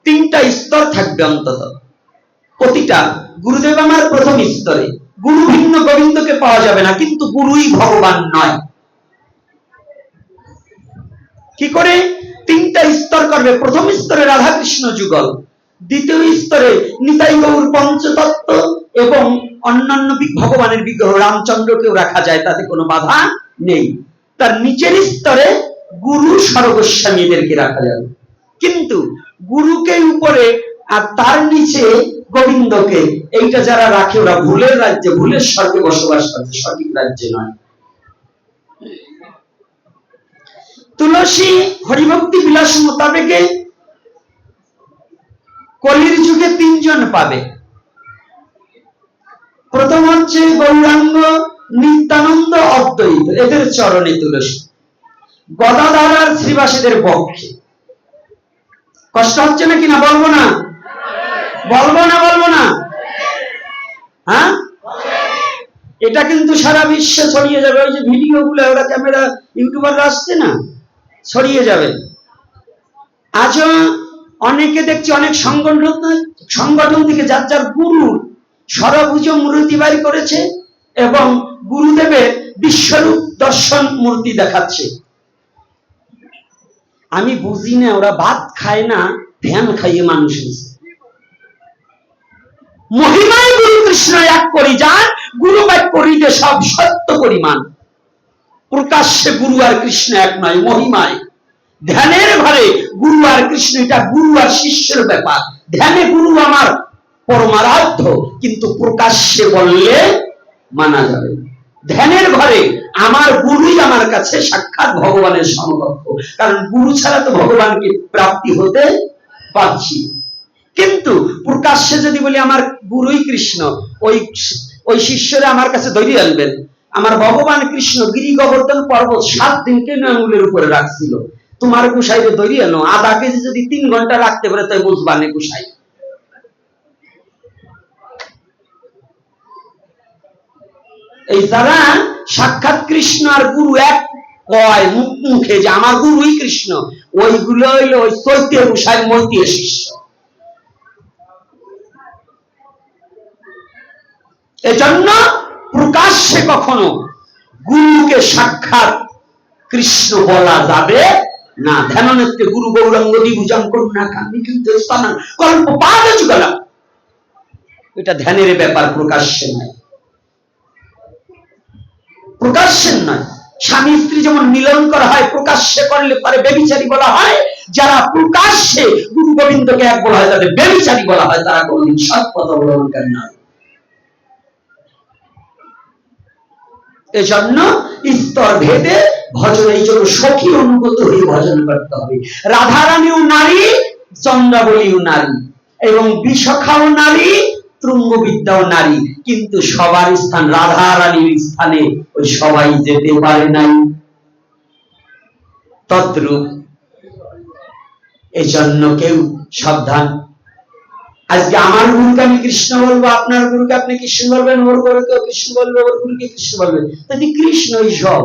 তিনটা স্তর থাকবে অন্তত প্রতিটা। গুরুদেব আমার প্রথম স্তরে, গুরু ভিন্ন গোবিন্দকে পাওয়া যাবে না, কিন্তু গুরুই ভগবান নয়। কি করে? তিনটা স্তর করবে। প্রথম স্তরে রাধাকৃষ্ণ যুগল, দ্বিতীয় স্তরে নিতাই গৌর পঞ্চতত্ত্ব এবং অন্যান্য ভগবানের বিগ্রহ, রামচন্দ্রকেও রাখা যায়, তাতে কোনো বাধা নেই। তার নিচের স্তরে গুরু সর্বস্বামীদেরকে রাখা যাবে, কিন্তু গুরুকে উপরে আর তার নিচে গোবিন্দকে, এইটা যারা রাখে ওরা ভুলের রাজ্যে, ভুলের স্বর্গে বসবাস করছে, সঠিক রাজ্যে নয়। তুলসী হরিভক্তি বিলাস মোতাবেকে কলির যুগে তিনজন পাবে। প্রথম হচ্ছে গৌরাঙ্গ, নিত্যানন্দ, অদ্বৈত, এদের চরণে তুলসী। গদাধর আর শ্রীবাসীদের পক্ষে। কষ্ট হচ্ছে নাকি না? বলবো না? বলবো না? বলবো না? হ্যাঁ, এটা কিন্তু সারা বিশ্বে ছড়িয়ে যাবে। ওই যে ভিডিও গুলো ওরা ক্যামেরা ইউটিউবাররা আসছে না, ছড়িয়ে যাবে। আজও অনেকে দেখছি, অনেক সংগঠন থেকে যার যার গুরু সরভুজ মূর্তি বাড়ি করেছে এবং গুরুদেবের বিশ্বরূপ দর্শন মূর্তি দেখাচ্ছে। আমি বুঝি না, ওরা ভাত খায় না, ধ্যান খাইয়ে মানুষ হয়েছে। মহিমায় গুরু কৃষ্ণ এক করি যান, গুরু বাক্য হৃদে সব সত্য পরিমাণ। প্রকাশ্যে গুরু আর কৃষ্ণ এক নয়, মহিমায় ধ্যানের ঘরে গুরু আর কৃষ্ণ, এটা গুরু আর শিষ্যের ব্যাপার। ধ্যানে গুরু আমার পরমারাধ্য, কিন্তু প্রকাশ্যে বললে মানা যাবে। ধ্যানের ঘরে আমার গুরুই আমার কাছে সাক্ষাৎ ভগবানের সমকক্ষ, কারণ গুরু ছাড়া তো ভগবানকে প্রাপ্তি হতে পারছি। কিন্তু প্রকাশ্যে যদি বলি আমার গুরুই কৃষ্ণ, ওই শিষ্যরা আমার কাছে ধরে আনবেন। আমার ভগবান কৃষ্ণ গিরি গোবর্ধন পর্বত 7 দিন কেন আঙুলের উপরে রাখছিল, তোমার গুসাইকে ধরে আনো, আধা কেজি যদি 3 ঘন্টা রাখতে পারে তাই বুঝবানে গুসাই। এই যারা সাক্ষাৎ কৃষ্ণ আর গুরু এক কয় মুখে যে আমার গুরুই কৃষ্ণ, ওইগুলো হইলো ওই চৈত্য গুসাই মৈত্রীয় শিষ্য। এজন্য প্রকাশ্যে কখনো গুরুকে সাক্ষাৎ কৃষ্ণ বলা যাবে না। ধ্যাননেত্রে গুরু গৌরাঙ্গ দ্বিভুজং করুণাকান্তি কিন্তু স্থানাং কল্পপাদ যুগলম, এটা ধ্যানের ব্যাপার, প্রকাশ্যে নয়, প্রকাশ্যে নয়। স্বামী স্ত্রী যেমন মিলন করা হয়, প্রকাশ্যে করলে পরে ব্যভিচারী বলা হয়। যারা প্রকাশ্যে গুরু গোবিন্দকে এক বলা হয় তাদের ব্যভিচারী বলা হয়, তারা কোনদিন সৎ পথ অবলম্বন করে না। এজন্য স্তর ভেদে ভজন, এই জন্য সখী অনুগত হয়ে ভজন করতে হবে। রাধারানীও নারী, চন্দ্রাবলীও নারী, এবং বিশাখাও নারী, তুঙ্গবিদ্যাও নারী, কিন্তু সবার স্থান রাধারানীর স্থানে ওই সবাই যেতে পারে নাই। তদ্রূপ এজন্য কেউ সাবধান। আজকে আমার গুরুকে আমি কৃষ্ণ বলবো, আপনার গুরুকে আপনি কৃষ্ণ বলবেন, ওর গুরুকে কৃষ্ণ বলবে, ওর গুরুকে কৃষ্ণ বলবেন, যদি কৃষ্ণই সব।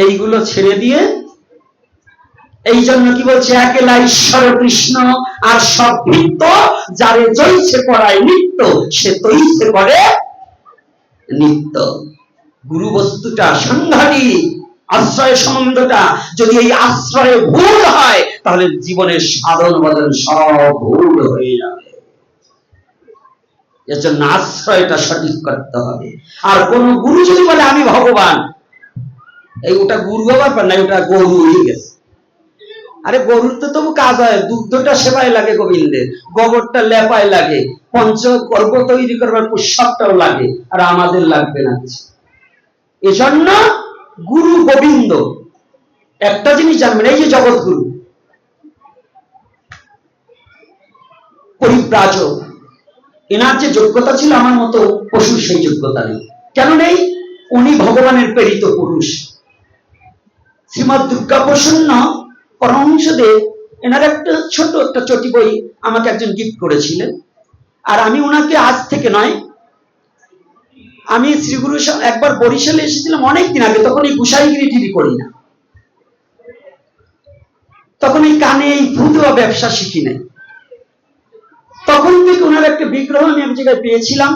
এইগুলো ছেড়ে দিয়ে, এই জন্য কি বলছে, একেলা ঈশ্বর কৃষ্ণ আর সব ভিত্ত, যারে জইছে করায় নিত্য, সে তৈছে করে নিত্য। গুরু বস্তুটা সাংঘাতিক, আশ্রয় সম্বন্ধটা যদি এই আশ্রয়ে ভুল হয় তাহলে জীবনের সাধন বদল সব ভুল হয়ে যাবে। এর জন্য আশ্রয়টা সঠিক করতে হবে। আর কোন গুরু যদি বলে আমি ভগবান, এই ওটা গুরু ব্যাপার না, ওটা গরু হয়ে গেছে। আরে গরুর তো তবু কাজ হয়, দুগ্ধটা সেবায় লাগে গোবিন্দের, গোবরটা লেপায় লাগে, পঞ্চগর্ভ তৈরি করবার পুষ্পটাও লাগে, আর আমাদের লাগবে না কিছু। এজন্য গুরু গোবিন্দ একটা জিনিস জানবেন, এই যে জগৎগুরু পরিব্রাজক, এনার যে যোগ্যতা ছিল আমার মতো পশুর সেই যোগ্যতা নেই। কেন নেই? উনি ভগবানের প্রেরিত পুরুষ। শ্রীমৎ দুর্গা প্রসন্ন পরমহংসদেব এনার একটা ছোট একটা চটি বই আমাকে একজন গিফট করেছিলেন। আর আমি ওনাকে আজ থেকে নয়, আমি শ্রীগুরু একবার বরিশালে এসেছিলাম অনেকদিন আগে, তখন এই গুসাইগিরি টিভি করি না, তখন এই কানে এই ভূতুয়া ব্যবসা শিখি নাই। তখন থেকে ওনার একটা বিগ্রহ আমি এক জায়গায় পেয়েছিলাম,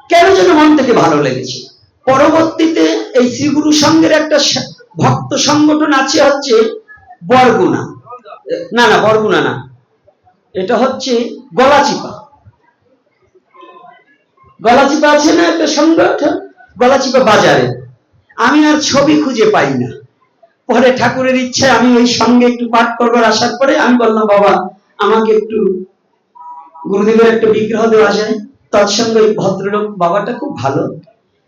কেন যেন মন থেকে ভালো লেগেছে। পরবর্তীতে এই শ্রীগুরু সংঘের একটা ভক্ত সংগঠন আছে, হচ্ছে বরগুনা, না না বরগুনা না, এটা হচ্ছে গলাচিপা। গলাচিপা আছে না একটা সংগঠন, গলাচিপা বাজারে। আমি আর ছবি খুঁজে পাই না। পরে ঠাকুরের ইচ্ছায় আমি ওই সঙ্গে একটু পাঠ করবার আসার পরে আমি বললাম, বাবা আমাকে একটু গুরুদেবের একটা বিগ্রহ দেওয়া যায়। তৎসঙ্গে ওই ভদ্রলোক বাবাটা খুব ভালো,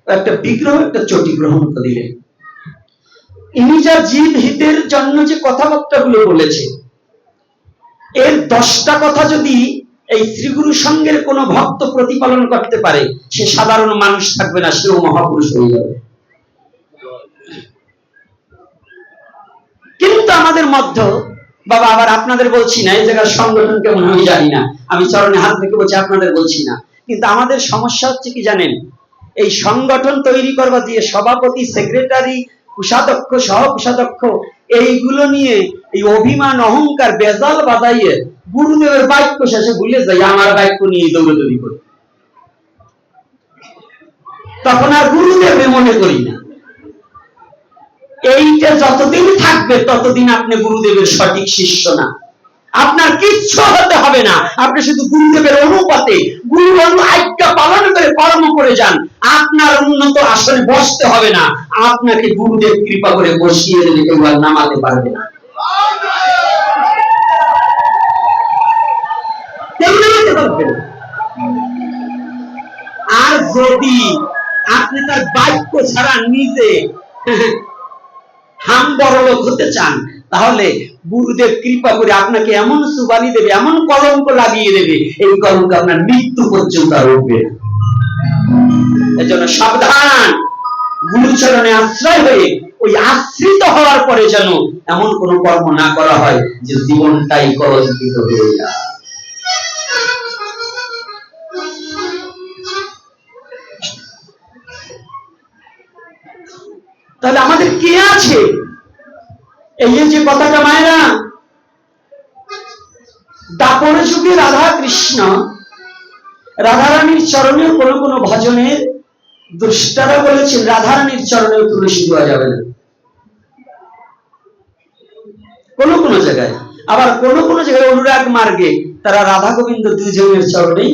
একটা বিগ্রহ একটা চটি গ্রহণ করে দিলেন। ইনি যা জীব হিতের জন্য যে কথাবার্তা গুলো বলেছে, এর 10টা কথা যদি এই শ্রীগুরু সংঘের কোন ভক্ত প্রতিপালন করতে পারে, সে সাধারণ মানুষ থাকবে না, সেও মহাপুরুষ হয়ে যাবে। কিন্তু আমাদের মধ্যে, বাবা আবার আপনাদের বলছি না, এই জায়গার সংগঠন কেমন আমি জানি না, আমি চরণে হাত রেখে বলছি আপনাদের বলছি না, কিন্তু আমাদের সমস্যা হচ্ছে কি জানেন, এই সংগঠন তৈরি করবা দিয়ে সভাপতি, সেক্রেটারি, কোষাধ্যক্ষ, সহ কোষাধ্যক্ষ, এইগুলো নিয়ে এই অভিমান অহংকার বেজাল বাজাইয়ে গুরুদেবের বাক্য শেষে ভুলে যাই, আমার বাক্য নিয়ে দৌড়দৌড়ি করি, তখন আর গুরুদেব মনে করি না। এইটা যতদিন থাকবে ততদিন আপনি গুরুদেবের সঠিক শিষ্য না। আপনার কিচ্ছু হতে হবে না, আপনি শুধু গুরুদেবের অনুপাতে গুরু আজ্ঞা পালন করে কর্ম করে যান। আপনার উন্নত আসনে বসতে হবে না, আপনাকে গুরুদেব কৃপা করে বসিয়ে দেবে, কেউ আর নামাতে পারবে না। আর যদি আপনি তার বাক্য ছাড়া নিজে হাম বড়লোক হতে চান, তাহলে গুরুদেব কৃপা করে আপনাকে এমন সুবানি দেবে, এমন কলঙ্ক লাগিয়ে দেবে, এই কলঙ্ক আপনার মৃত্যু পর্যন্ত আর উঠবে না। এজন্য সাবধান, গুরুচরণে আশ্রয় হয়ে ওই আশ্রিত হওয়ার পরে যেন এমন কোন কর্ম না করা হয় যে জীবনটাই কলঙ্কিত হয়ে যায়। তাহলে আমাদের কে আছে? এই যে কথাটা মায়েরা, দাপর যুগে রাধা কৃষ্ণ রাধারানীর চরণেও কোন কোন ভজনের দুষ্টারা বলেছেন রাধারানীর চরণেও তুলসী দেওয়া যাবে না, কোন কোন জায়গায়। আবার কোন কোন জায়গায় অনুরাগ মার্গে তারা রাধা গোবিন্দ দুজনের চরণেই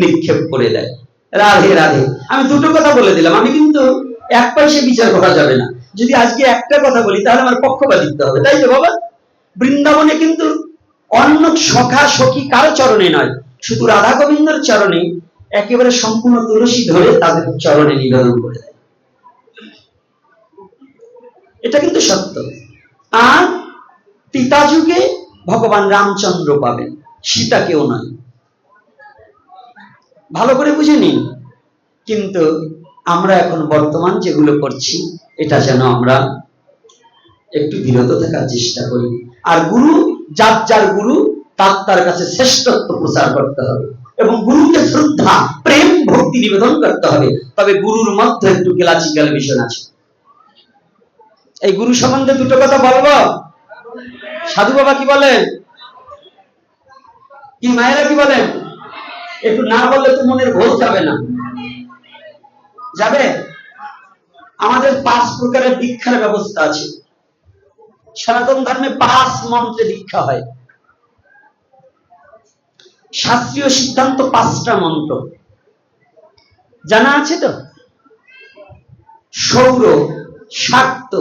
নিক্ষেপ করে দেয়। রাধে রাধে। আমি দুটো কথা বলে দিলাম, আমি কিন্তু এক পয়সা বিচার করা যাবে না। যদি আজকে একটা কথা বলি তাহলে আমার পক্ষপাতিত্ব হবে, তাই তো বাবা? বৃন্দাবনে কিন্তু অন্য সখা সখী কারো চরণে নয়, শুধু রাধা গোবিন্দর চরণে একেবারে সম্পূর্ণ তুলসী ধরে তাদের চরণে নিবেদন করে দেয়। এটা কিন্তু সত্য। আর ত্রেতা যুগে ভগবান রামচন্দ্র পাবেন, সীতা কেউ নয়। ভালো করে বুঝে নিন। কিন্তু আমরা এখন বর্তমান যেগুলো করছি, এটা যেন আমরা একটু বিরত থাকার চেষ্টা করি। আর গুরু, যার যার গুরু তার কাছে শ্রেষ্ঠত্ব প্রচার করতে হবে এবং গুরুকে শ্রদ্ধা, প্রেম, ভক্তি নিবেদন করতে হবে। তবে গুরুর মধ্যে একটু ক্লাসিক্যাল বিষয় আছে। এই গুরু সম্বন্ধে দুটো কথা বলবো। সাধু বাবা কি বলেন, কি মায়েরা কি বলেন? একটু না বললে তো মনের ভোল যাবে না। যাবে? আমাদের 5 প্রকারের দীক্ষার ব্যবস্থা আছে। সনাতন ধর্মে 5 মন্ত্রে দীক্ষা হয়। শাস্ত্রীয় সিদ্ধান্ত 5টা মন্ত্র জানা আছে তো? সৌর, শাক্ত,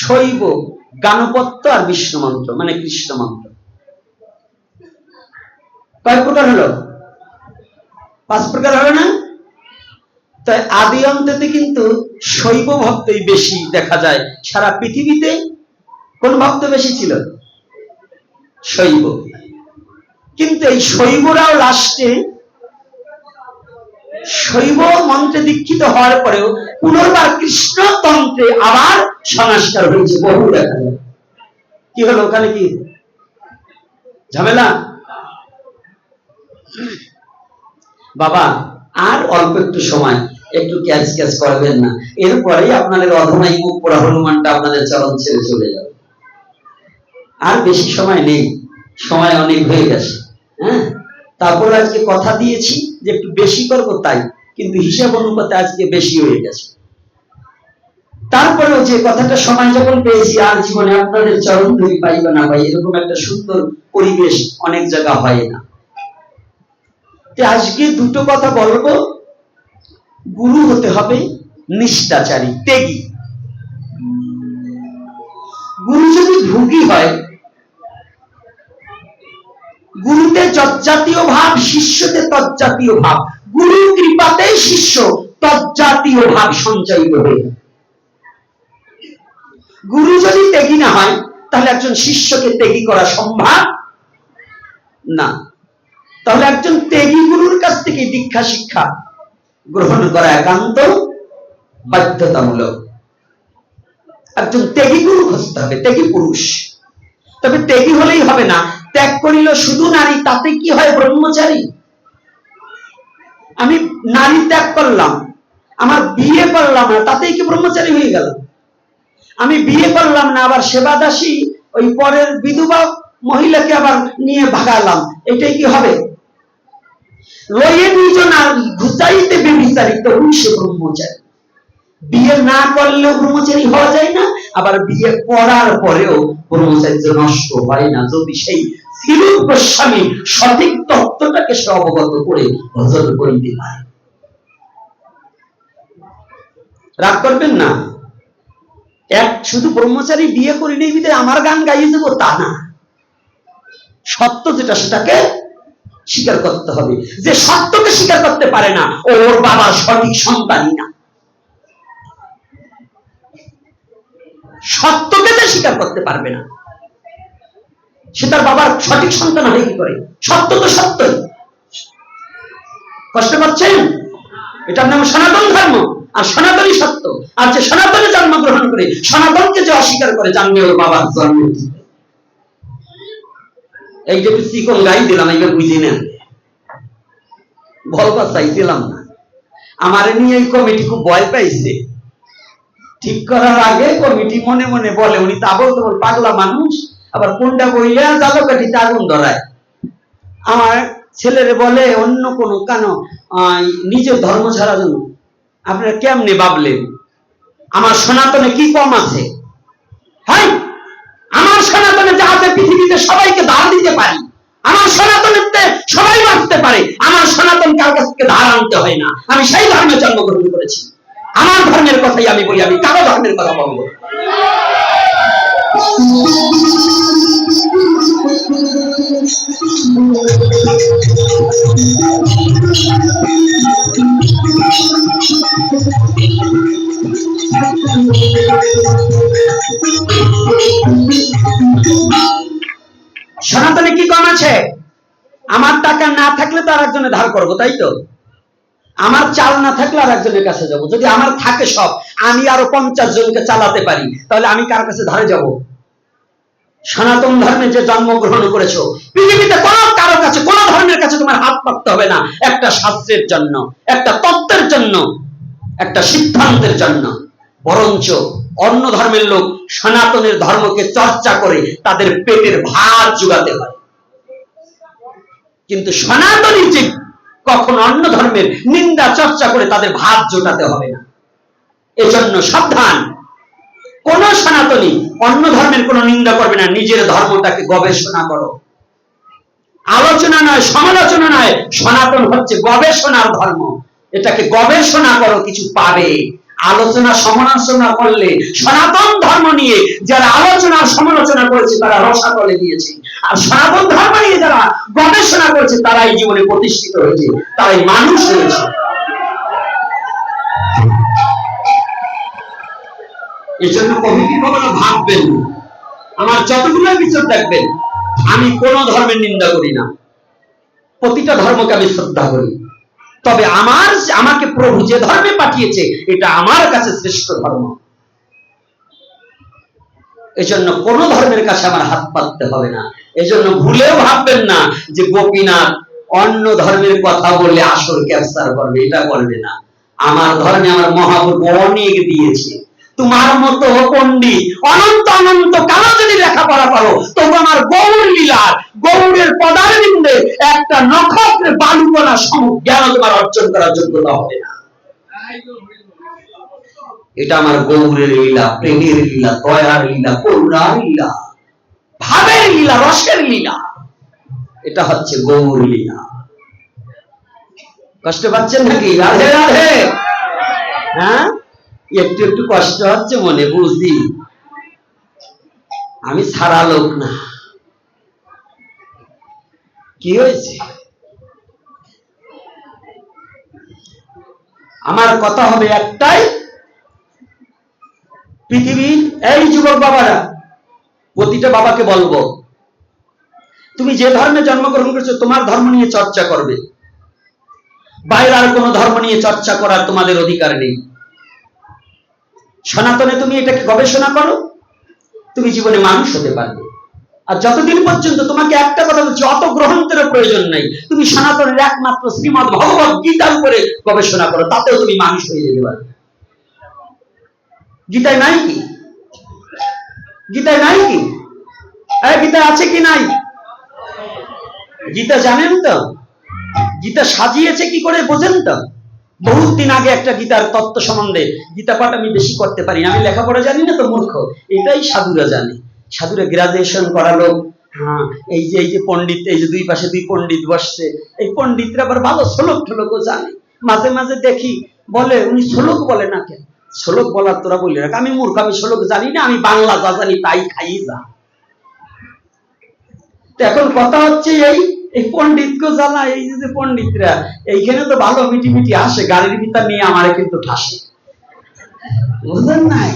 শৈব, গানপত্য আর বিষ্ণু মন্ত্র, মানে কৃষ্ণ মন্ত্র। কয় প্রকার হলো? 5 প্রকার হলো না? তাই আদি অন্তেতে কিন্তু শৈব ভক্তই বেশি দেখা যায়। সারা পৃথিবীতে কোন ভক্ত বেশি ছিল? শৈব। কিন্তু এই শৈবরাও লাস্টে শৈব মন্ত্রে দীক্ষিত হওয়ার পরেও পুনর্বার কৃষ্ণতন্ত্রে আবার সংস্কার হয়েছে, বহু দেখা যায়। কি হলো ওখানে? কি ঝামেলা? বাবা আর অল্প একটু সময়, একটু ক্যাচ ক্যাচ করবেন না, এরপরেই আপনাদের অধমাই মুখ পোড়া হনুমানটা আপনাদের চরণ ছেড়ে চলে যাবে। আর বেশি সময় নেই, সময় অনেক হয়ে গেছে। হ্যাঁ, তারপর আজকে কথা দিয়েছি যে একটু বেশি করবো, তাই কিন্তু হিসাব অনুপাতে আজকে বেশি হয়ে গেছে। তারপরেও যে কথাটা সময় যখন পেয়েছি, আর জীবনে আপনাদের চরণ ধরি পাই বা না পাই, এরকম একটা সুন্দর পরিবেশ অনেক জায়গা হয় না। আজকে দুটো কথা বলবো। গুরু হতে হবে নিষ্ঠাচারী, ত্যাগী। গুরু যদি ভোগী হয়, গুরুতে যজ্জাতীয় ভাব, শিষ্যতে তজ্জাতীয় ভাব। গুরু কৃপাতে শিষ্য তজ্জাতীয় ভাব সঞ্চয়িত হয়ে যায়। গুরু যদি ত্যাগী না হয়, তাহলে একজন শিষ্যকে ত্যাগী করা সম্ভব না। তাহলে একজন ত্যাগী গুরুর কাছ থেকে দীক্ষা শিক্ষা গ্রহণ করা একান্ত বাধ্যতামূলক। একজন ত্যাগী গুরু খুঁজতে হবে, ত্যাগী পুরুষ। তবে ত্যাগী হলেই হবে না, ত্যাগ করিল শুধু নারী, তাতে কি হয়? ব্রহ্মচারী। আমি নারী ত্যাগ করলাম, আমার বিয়ে করলাম না, তাতেই কি ব্রহ্মচারী হয়ে গেল? আমি বিয়ে করলাম না, আবার সেবাদাসী ওই পরের বিধবা মহিলাকে আবার নিয়ে ভাগালাম, এটাই কি হবে? লয়ে নিজন ঘুচাইতে বেবিচারিত সে ব্রহ্মচারী। বিয়ে না করলেও ব্রহ্মচারী হওয়া যায় না, আবার বিয়ে করার পরেও ব্রহ্মচর্য নষ্ট হয় না যদি সেই শ্রীরূপ গোস্বামী সঠিক তত্ত্বটাকে সে অবগত করে ভজন করিতে পারে। রাগ করবেন না, এক শুধু ব্রহ্মচারী বিয়ে করে নেই বিধে আমার গান গাইয়ে দেবো তা না। সত্য যেটা সেটাকে স্বীকার করতে হবে। যে সত্যকে স্বীকার করতে পারে না ওর বাবার সঠিক সন্তানই না। সত্যকে যে স্বীকার করতে পারবে না সে তার বাবার সঠিক সন্তান হয়ে কি করে? সত্য তো সত্যই। কষ্ট পাচ্ছেন? এটার নাম সনাতন ধর্ম, আর সনাতনই সত্য। আর যে সনাতনে জন্মগ্রহণ করে সনাতনকে যে অস্বীকার করে জানবে ওর বাবার জন্ম। এই যে চিকন গাই দিলাম, এইবার বুঝি নেন, বলবা চাইছিলাম না। আমার নিয়ে এই কমিটি খুব ভয় পাইছে। ঠিক করার আগে কমিটি মনে মনে বলে উনি তাবল তাবল পাগলা মানুষ, আবার কোনটা বইলে জালো কাঠিতে আগুন ধরায়। আমার ছেলেরে বলে অন্য কোনো কেন নিজের ধর্ম ছাড়া জন্য। আপনারা কেমনে ভাবলেন আমার সনাতনে কি কম আছে? হ্যাঁ, আমার সনাতনে যা আছে পৃথিবীতে সবাইকে ধার দিতে পারি। আমার সনাতনেতে সবাই বাঁচতে পারে। আমার সনাতন কার কাছ থেকে ধার আনতে হয় না। আমি সেই ধর্মে জন্মগ্রহণ করেছি। আমার ধর্মের কথাই আমি বলি, আমি কারো ধর্মের কথা বলবো। সনাতনে কি কম আছে? আমার টাকা না থাকলে তো আর একজনে ধার করবো, তাই তো? আমার চাল না থাকলে আর একজনের কাছে যাবো। যদি আমার থাকে সব, আমি আরো 50 জনকে চালাতে পারি, তাহলে আমি কার কাছে ধারে যাব? সনাতন ধর্মে যে জন্মগ্রহণ করেছো, পৃথিবীতে কোনো কারো কাছে, কোনো ধর্মের কাছে তোমার হাত পাততে হবে না। একটা শাস্ত্রের জন্য, একটা তত্ত্বের জন্য, একটা সিদ্ধান্তের জন্য। বরঞ্চ অন্য ধর্মের লোক সনাতনের ধর্মকে চর্চা করে তাদের পেটের ভাত জোগাতে হয়। কিন্তু সনাতনী যে কখন অন্য ধর্মের নিন্দা চর্চা করে তাদের ভাত জোটাতে হবে না। এজন্য সাবধান, কোন সনাতনী অন্য ধর্মের কোন নিন্দা করবে না। নিজের ধর্মটাকে গবেষণা করো, আলোচনা নয়, সমালোচনা নয়। সনাতন হচ্ছে গবেষণার ধর্ম। এটাকে গবেষণা করো, কিছু পাবে। আলোচনা সমালোচনা করলে সনাতন ধর্ম নিয়ে যারা আলোচনা সমালোচনা করেছে তারা রসাতলে দিয়েছে, আর সনাতন ধর্ম নিয়ে যারা গবেষণা করেছে তারাই জীবনে প্রতিষ্ঠিত হয়েছে, তারাই মানুষ হয়েছে। এই জন্য কমিটি কখনো ভাববেন, আমার যতগুলো বিচার দেখবেন, আমি কোন ধর্মের নিন্দা করি না। প্রতিটা ধর্মকে আমি শ্রদ্ধা করি। তবে আমাকে প্রভু যে ধর্মে পাঠিয়েছে এটা আমার কাছে শ্রেষ্ঠ ধর্ম। এজন্য কোন ধর্মের কাছে আমার হাত পাততে হবে না। এজন্য ভুলেও ভাববেন না যে গোপীনাথ অন্য ধর্মের কথা বললে আসর ক্যাপচার করবে, এটা করবে না। আমার ধর্মে আমার মহাপ্রভু অনেক দিয়েছে। তোমার মতো পণ্ডিত অনন্ত অনন্ত কালো যদি লেখাপড়া করো, তবু আমার গৌর লীলার, গৌরের পদারবিন্দে একটা নক্ষত্রের বালুকণা সম জ্ঞান তোমার অর্জন করার যোগ্যতা হবে না। এটা আমার গৌরের লীলা, প্রেমের লীলা, দয়ার লীলা, করুণার লীলা, ভাবের লীলা, রসের লীলা। এটা হচ্ছে গৌর লীলা। কষ্ট পাচ্ছেন নাকি? রাধে রাধে। হ্যাঁ, একটু একটু কষ্ট হচ্ছে মনে, বুঝি। আমি সারা লোক না। কি হয়েছে? আমার কথা হবে একটাই, পৃথিবীর এই যুবক বাবারা, প্রতিটা বাবাকে বলবো, তুমি যে ধর্মে জন্মগ্রহণ করেছো তোমার ধর্ম নিয়ে চর্চা করবে। বাইরে আর কোন ধর্ম নিয়ে চর্চা করার তোমাদের অধিকার নেই। সনাতনে তুমি এটাকে গবেষণা করো, তুমি জীবনে মানুষ হতে পারবে। আর যতদিন পর্যন্ত, তোমাকে একটা কথা বলছি, অত গ্রন্থের প্রয়োজন নাই। তুমি সনাতনের একমাত্র শ্রীমদ ভগবত গীতার উপরে গবেষণা করো, তাতেও তুমি মানুষ হয়ে যেতে পারবে। গীতায় নাই কি? গীতায় নাই কি? গীতা আছে কি নাই? গীতা জানেন তো? গীতা সাজিয়েছে কি করে বোঝেন তো? বহুত দিন আগে একটা গীতার তত্ত্ব সম্বন্ধে, গীতা পাঠ আমি বেশি করতে পারি, আমি লেখাপড়া জানি না তো মূর্খ, এটাই সাধুরা জানে। সাধুরা গ্রাজুয়েশন করালো। হ্যাঁ, এই যে পণ্ডিত, এই যে দুই পাশে দুই পণ্ডিত বসছে, এই পণ্ডিতরা আবার ভালো শ্লোক ঠোলকও জানে। মাঝে মাঝে দেখি বলে, উনি শ্লোক বলে না কেন? শ্লোক বলার তোরা বলি রাখ, আমি মূর্খ, আমি শ্লোক জানি না, আমি বাংলা যা জানি তাই খাই যা। এখন কথা হচ্ছে এই পণ্ডিতকে জ্বালা, এই যে পণ্ডিতরা এইখানে তো ভালো মিটি মিটি আসে, গাড়ির ভিতর নিয়ে আমারে কিন্তু ঠাসে, বুঝলেন নাই?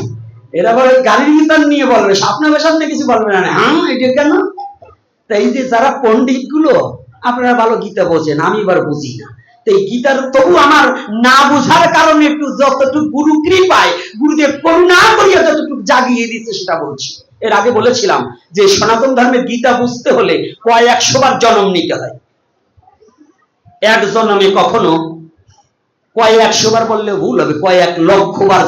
এরা আবার গাড়ির ভিতর নিয়ে বলবে, আপনার সামনে কিছু বলবে না। হ্যাঁ, এটা কেন? তাই যে যারা পণ্ডিত গুলো, আপনারা ভালো গীতা বোঝেন, আমি এবার বুঝি না। এই গীতার তবু আমার না বোঝার কারণে একটু যতটুকু গুরু কৃপায়, গুরুদেব করুণা করিয়া যতটুকু জাগিয়ে দিচ্ছে সেটা বলছি। এর আগে বলেছিলাম যে সনাতন ধর্মের গীতা বুঝতে হলে কয়েক 100 বার জন্ম নিতে হয়। এক জন্মে কখনো কয়েক 100 বার বললে ভুল হবে, কয়েক লক্ষ বার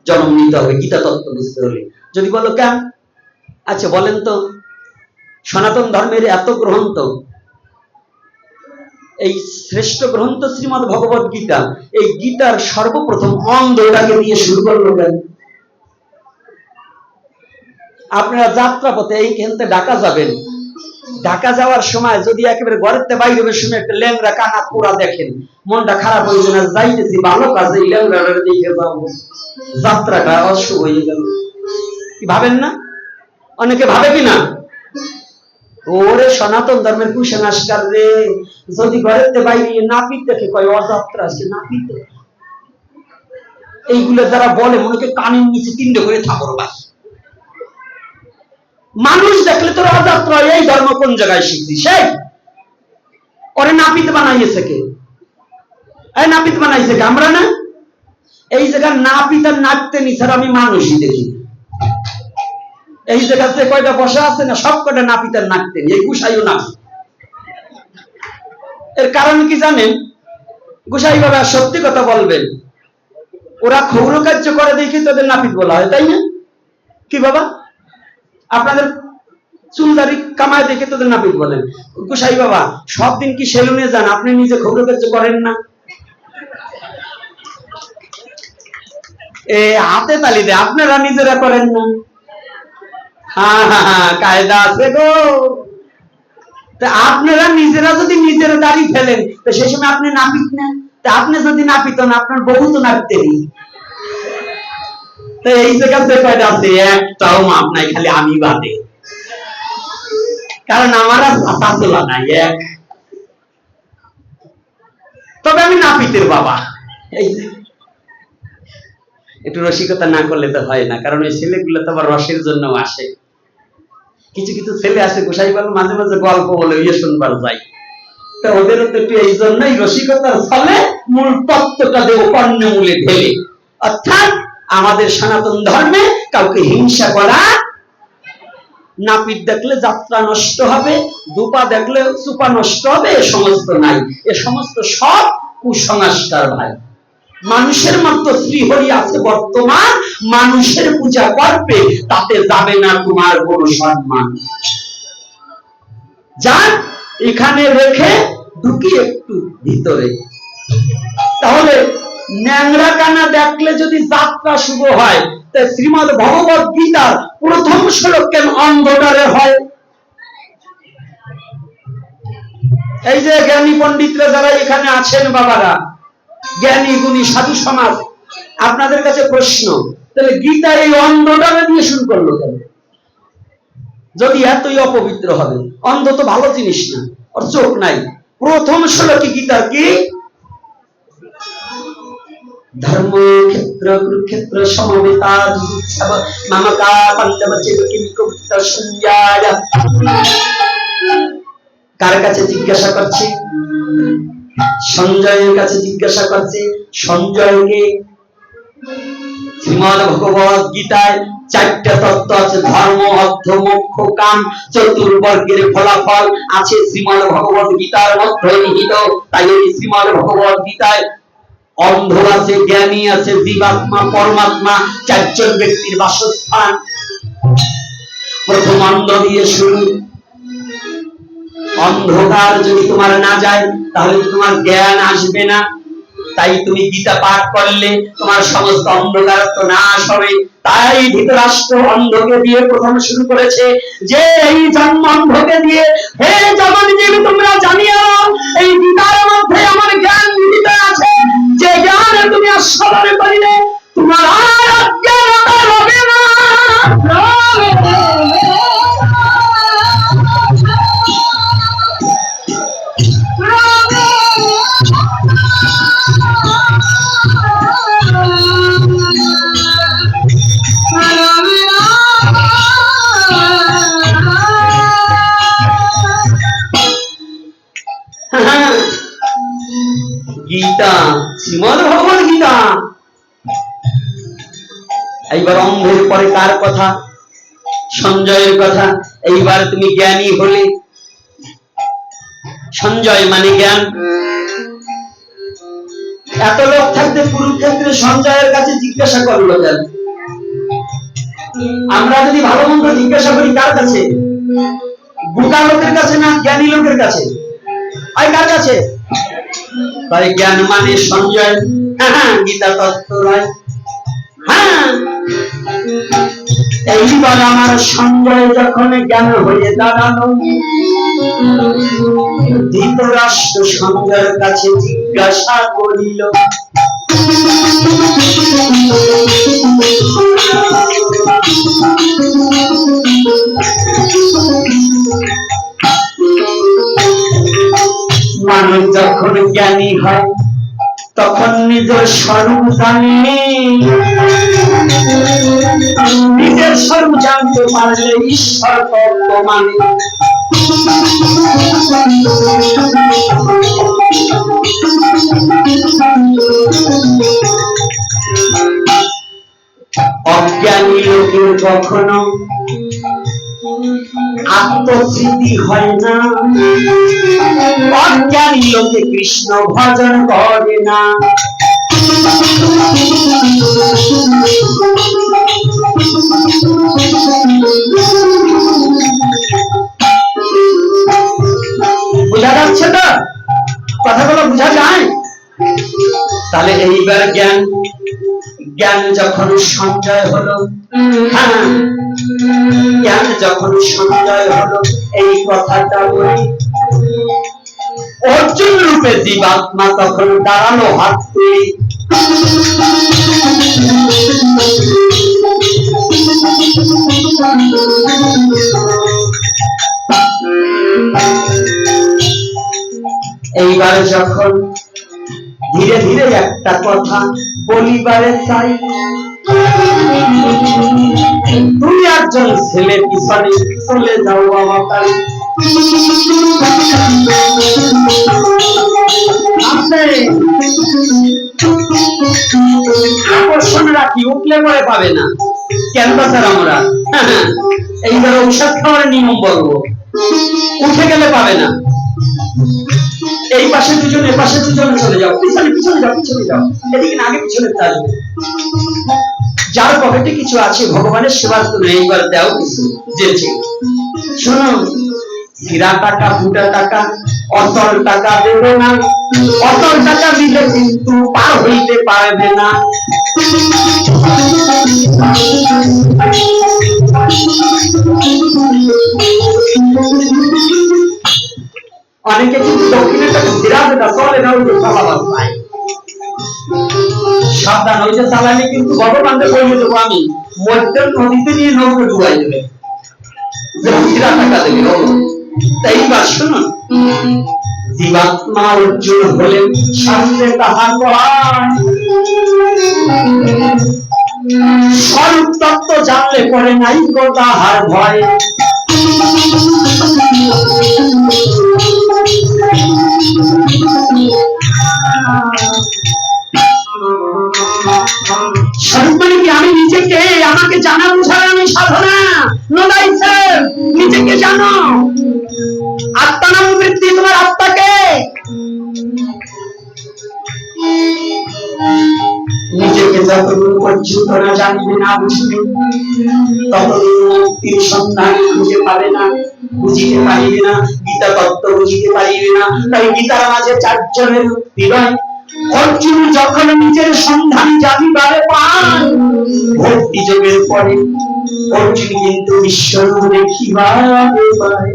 জন্ম নিতে হবে গীতা তত্ত্ব বুঝতে হলে। যদি বলো কেন, আচ্ছা বলেন তো, সনাতন ধর্মের এত গ্রন্থ, এই শ্রেষ্ঠ গ্রন্থ শ্রীমদ ভগবত গীতা, এই গীতার সর্বপ্রথম অন্ধটাকে দিয়ে শুরু করলো কেন? আপনারা যাত্রা পথে এইখান থেকে ঢাকা যাবেন, ঢাকা যাওয়ার সময় যদি একেবারে ঘরের বাইরে শুনে একটা ল্যাংড়া কানা পোড়া দেখেন, মনটা খারাপ হয়ে যাবে, যাইতেছি ভালো কাজে এই ল্যাংড়াটা দেখে যাবো, যাত্রাটা অশুভ হয়ে গেল। কি ভাবেন না? অনেকে ভাবে কিনা? ওরে সনাতন ধর্মের কুসংস্কার রে, যদি ঘরের বাইরে নাপিত দেখে কয় অযাত্রা আজকে নাপিত। এইগুলো যারা বলে মনে হয় কানের নিচে 3টে করে থাপড় বাস। মানুষ দেখলে তোর অযাত্রা, এই ধর্ম কোন জায়গায় শিখছি? সেই ওরে নাপিত বানাইছে কে? এই নাপিত বানাইছে কে? আমরা না? এই জায়গায় নাপিত আর নাচতে নি স্যার, আমি মানুষই দেখি। এই জায়গাতে কয়টা বসা আছে না, সব কয়টা নাপিত আর নাচতে নি, এই গুসাইও নাচ। এর কারণ কি জানেন? গুসাই বাবা সত্যি কথা বলবেন, ওরা ক্ষৌর কার্য করে দেখে তাদের নাপিত বলা হয়, তাই না? কি বাবা, আপনাদের চুলদারি কামায় দেখে তোদের নাপিত বলেন। গুসাই বাবা সব দিন কি সেলুনে যান, আপনি নিজে ক্ষৌর কার্য করেন না? হাতে তালি দেয়, আপনারা নিজেরা করেন না? হ্যাঁ হ্যাঁ হ্যাঁ, কায়দা আছে গো। আপনারা নিজেরা যদি নিজের দাড়ি ফেলেন, তো সেই সময় আপনি নাপিত না? আপনি যদি নাপিত না, আপনার বহু তো নাপতেই। তো এই জায়গাতে কয়টা আছে? একটাও মাপ নাই, খালি আমি বাদে, কারণ আমার আর ছাতা তোলা নাই এক। তবে আমি নাপিতের বাবা। এই একটু রসিকতা না করলে তো হয় না, কারণ ওই ছেলেগুলো তো আবার রসের জন্য আসে। কিছু কিছু ছেলে আছে গোসাই বাবু মাঝে মাঝে গল্প বলে ইয়ে শুনবার যাই, তো ওদেরও তো একটু এই জন্যই রসিকতার ফলে মূল তত্ত্বটা দেব কর্ণমূলে ঢেলে। অর্থাৎ আমাদের সনাতন ধর্মে কাউকে হিংসা করা, নাপিত দেখলে যাত্রা নষ্ট হবে, দুপা দেখলে চুপা নষ্ট হবে, এ সমস্ত নাই। এ সমস্ত সব কুসংস্কার ভাই। মানুষের মতো শ্রীহরি আছে বর্তমান, মানুষের পূজা করবে, তাতে যাবে না তোমার কোন সম্মান। যান এখানে রেখে ঢুকি একটু ভিতরে। তাহলে ন্যাংরা কানা দেখলে যদি যাত্রা শুভ হয়, তাই শ্রীমদ ভগবত গীতার প্রথম শ্লোক কেন অন্ধকারে হয়? এই যে জ্ঞানী পণ্ডিতরা যারা এখানে আছেন, বাবারা, জ্ঞানী গুণী সাধু সমাজ, আপনাদের কাছে প্রশ্ন, তাহলে গীতা এই অন্ধকারে দিয়ে শুরু করলো কেন? যদি এতই অপবিত্র হবে, অন্ধ তো ভালো জিনিস না, ওর চোখ নাই। প্রথম শ্লোকে গীতার কি? ধর্মক্ষেত্র কুরুক্ষেত্র সমবেতা মামকা পঞ্চবচন কিংকুপ্ত সঞ্জয়। কার কাছে জিজ্ঞাসা করছে? সঞ্জয়ের কাছে জিজ্ঞাসা করছে। সঞ্জয়কে শ্রীমদ ভগবত গীতায় 4টা তত্ত্ব আছে, ধর্ম অর্থ মোক্ষ কাম, চতুর্বর্গের ফলাফল আছে শ্রীমদ ভগবত গীতার মধ্যে নিহিত। তাই এই শ্রীমদ ভগবত গীতায় অন্ধ আছে, জ্ঞানী আছে, জীবাত্মা, পরমাত্মা, 4জন ব্যক্তির বাসস্থান। প্রথম অন্ধ দিয়ে শুরু। অন্ধকার যদি তোমার না যায়, তাহলে তোমার জ্ঞান আসবে না। তাই তুমি গীতা পাঠ করলে তোমার সমস্ত অন্ধকার তো নাশ হবে। তাই ধৃতরাষ্ট্র অন্ধকে দিয়ে প্রথম শুরু করেছে যে এই জন্ম অন্ধকে দিয়ে, হে জগৎজীব তোমরা জানিও এই গীতার মধ্যে আমার জ্ঞান নিহিত আছে, যে জ্ঞান তুমি আস্বাদন করিলে তোমার আর অজ্ঞানতা হবে না। গীতা, শ্রীমদ্ ভগবদ গীতা। এইবার অন্ধের পরে কার কথা? সঞ্জয়ের কথা। এইবার তুমি জ্ঞানী হলে। সঞ্জয় মানে জ্ঞান। এত লোক থাকতে কুরুক্ষেত্রে সঞ্জয়ের কাছে জিজ্ঞাসা করলো কেন? আমরা যদি ভালো মন্দ জিজ্ঞাসা করি কার কাছে? বোকা লোকের কাছে না জ্ঞানী লোকের কাছে? আর কার কাছে? তাই জ্ঞান মানে সঞ্জয়। হ্যাঁ, গীতা তত্ত্ব নয়। হ্যাঁ, এইবার আমার সঞ্জয় যখন জ্ঞান হয়ে দাঁড়ানো, ধৃতরাষ্ট্র সঞ্জয়ের কাছে জিজ্ঞাসা করিল, মানুষ যখন জ্ঞানী হয় তখন নিজের স্বরূপ জানে। নিজের স্বরূপ জানতে পারলে ঈশ্বর তত্ত্ব মানে। অজ্ঞানী লোকের কখনো আত্মস্মৃতি হয় না। অজ্ঞানী লোকে কৃষ্ণ ভজন করে না। বোঝা যাচ্ছে তো? কথাগুলো বোঝা যায়? তাহলে এইবার জ্ঞান, জ্ঞান যখন সঞ্চয় হলো, হ্যাঁ, জ্ঞান যখন সঞ্চয় হলো, এই কথাটা বলি অর্জুন রূপে জীবাত্মা তখন দাঁড়ালো হাত তুলে। এইবার যখন ধীরে ধীরে একটা কথা বলিবারে চাই, তুমি একজন ছেলে পিছনে চলে যাও বাবা তাই। আকর্ষণ রাখি, উঠলে পরে পাবে না। কেন স্যার আমরা এইবার ঔষধ খাওয়ার নিয়ম বলবো, উঠে গেলে পাবে না। এই পাশে দুজন, এ পাশে দুজন, চলে যাও, পিছনে পিছনে যাও, পিছনে যাও, এদিকে আগে পিছনে আসবে। যার পকেটে কিছু আছে ভগবানের সেবার তুমি এইবার দাও কিছু জেছে। শোনো, হীরা টাকা, ফুটা টাকা, অচল টাকা দেবে না। অচল টাকা দিলে কিন্তু পার হইতে পারবে না। অনেকে কিন্তু দক্ষিণের টাকা বিরাট চলে না, ওই চালাবার পায়। সাবধান, ওই যে চালালে কিন্তু ভগবানকে বলে দেবো আমি, মধ্যে নদীতে নিয়ে নৌকো ডুবাই দেবে। হীরা টাকা দেবে। তাই বা শুনুন, জীবাত্মা অর্জুন হলেন শাস্ত্রে তাহার স্বরূপ তত্ত্ব জানলে পরে নাই গো তাহার ভয়। স্বরূপ মানে কি? আমি নিজেকে, আমাকে জানা বোঝার আমি সাধনা। নিজেকে জানো। আত্মা নাম বৃত্তি, তোমার আত্মাকে। নিজেকে যতদিন পর্যন্ত না জানবে, না বুঝবে, ততদিন মুক্তির সন্ধান খুঁজে পাবে না, বুঝিতে পারিবে না, গীতা তত্ত্ব বুঝিতে পারিবে না। তাই গীতার মাঝে চারজনের বিনয়, অর্জুন যখন নিজের সন্ধান জানিবারে পান, ভক্তি যোগের পরে অর্জুন কিন্তু বিশ্বরূপ দেখিবারে পায়।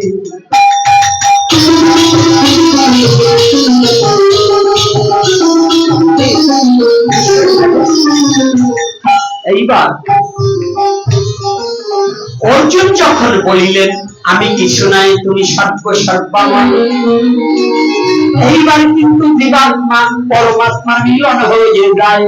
এইবার অর্জুন যখন বলিলেন আমি কিছু নাই, তুমি সর্ব সর্বাময়, এইবার কিন্তু জীবাত্মা পরমাত্মা মিলন হয়ে যায়।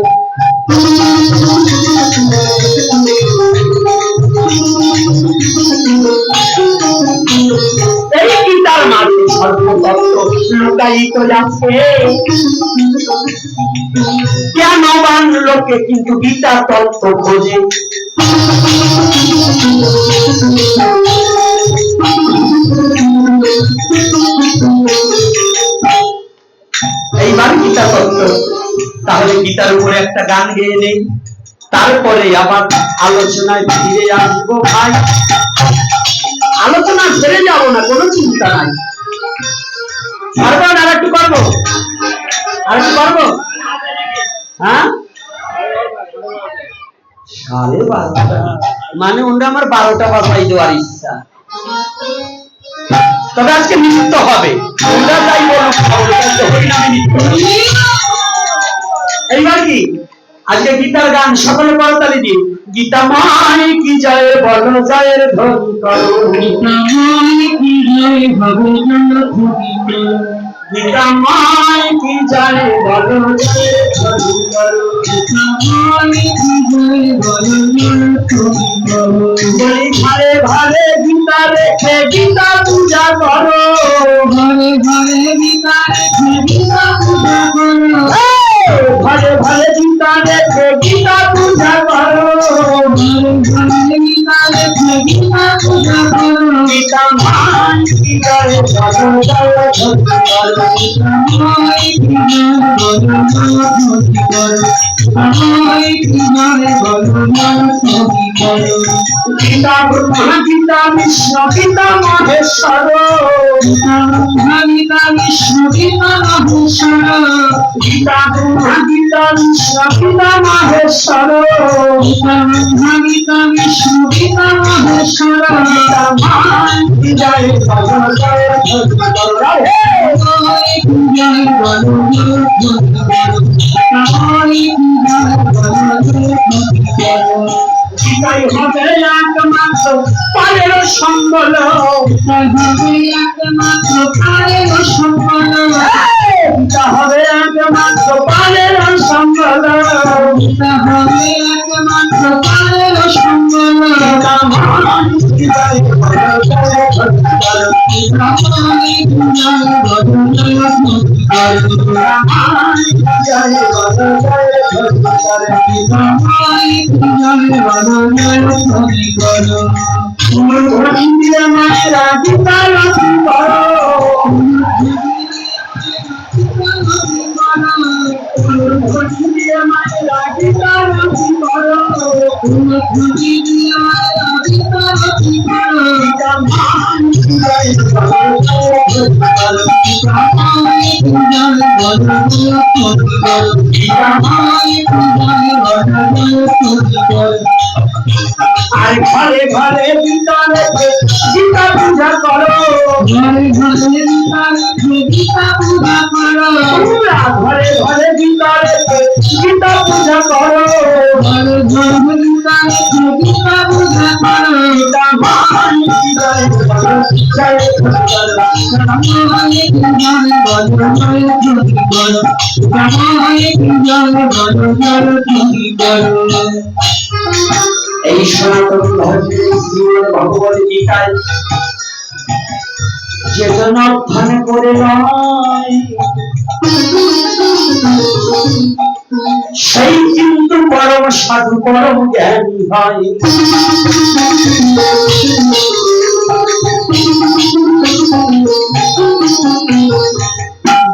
এই গীতার মাঝে সর্বতত্ত্ব লুকায়িত আছে। জ্ঞানবান লোকে কিন্তু গীতার তত্ত্ব খোঁজে। এইবার গীতা তত্ত্ব, তাহলে গীতার উপরে একটা গান গেয়ে নেই, তারপরে আবার আলোচনায় ফিরে আসবো ভাই। আলোচনা ছেড়ে যাবো না, কোনো চিন্তা নাই। পারবো না? আর একটু করবো, আর একটু করবো। হ্যাঁ, 12:30 মানে ওটা আমার 12টা বাজাই দেওয়ার ইচ্ছা। তবে আজকে নৃত্য হবে, ওটা যাই বলুন হরিনামে নৃত্য। এইবার কি আজকে গীতার গান সকলে করতালি দিন। গীতা মাই কি জয়, বলো জয়ের ধ্বনি করো। গীতা মাই কি জয়, ভগবান গীতা মাই কি জয়, বলো জয়ের ধ্বনি করো। গীতা মাই কি জয়, বলো জয়ের ধ্বনি করো। বলি ঘরে ঘরে গীতা রেখে গীতা পূজা করো। ঘরে ঘরে গীতা রেখে গীতা পূজা করো। ঘরে ঘরে গীতা রেখে গীতা পূজা করো। ঘরে ঘরে গীতা রেখে গীতা পূজা করো। গীতা মাই কি জয়, বলো জয়ের ধ্বনি করো। গীতা মাই কি জয়, বলো জয়ের ধ্বনি করো। মাই কি জয়, বলো জয়ের ধ্বনি করো। গীতা ব্রহ্মা গীতা বিষ্ণু গীতা মহেশ্বর। গীতা ব্রহ্মা গীতা বিষ্ণু গীতা মহেশ্বর। গীতা ব্রহ্মা গীতা বিষ্ণু গীতা মহেশ্বর। গীতা ব্রহ্মা গীতা বিষ্ণু গীতা মহেশ্বর। গীতা মাই কি জয়, বলো জয়ের ধ্বনি করো। মাই কি জয়, বলো জয়ের ধ্বনি করো। মাই কি জয়, বলো জয়ের ধ্বনি করো। গীতাই হবে একমাত্র পারের সম্বল। গীতাই হবে একমাত্র পারের সম্বল। গীতা হবে একমাত্র পারের সম্বল। গীতা হবে একমাত্র পারের সম্বল। গীতা মাই কি জয়, বলো জয়ের ধ্বনি করো। গীতা মাই কি জয়, বলো জয়ের ধ্বনি করো। গীতা মাই কি জয়, বলো জয়ের ধ্বনি করো। গীতা মাই কি জয়, বলো জয়ের ধ্বনি করো। ধ্বনি দিয়ে মায়েরা গীতা রচি করো। ধ্বনি দিয়ে মায়েরা গীতা রচি করো। ধ্বনি দিয়ে মায়েরা গীতা রচি করো। গীতা মাই কি জয়, বলো জয়ের ধ্বনি করো। গীতা মাই কি জয়, বলো জয়ের ধ্বনি করো। গীতা মাই কি জয়, বলো জয়ের ধ্বনি করো। আর ঘরে ঘরে গীতা রেখে গীতা পূজা করো। ঘরে ঘরে গীতা রেখে গীতা পূজা করো। ঘরে ঘরে গীতা রেখে গীতা পূজা করো। ঘরে ঘরে গীতা রেখে গীতা পূজা করো। গীতা মাই কি জয়, বলো জয়ের ধ্বনি করো। মাই কি জয়, বলো জয়ের ধ্বনি করো। মাই কি জয়, বলো জয়ের ধ্বনি করো। এই সনাতন ধর্মের শ্রীমদ্ ভগবত গীতায় চেতন অধ্যয়ন করে নয়, সেই কিন্তু পরম সাধু পরম জ্ঞানী হয়।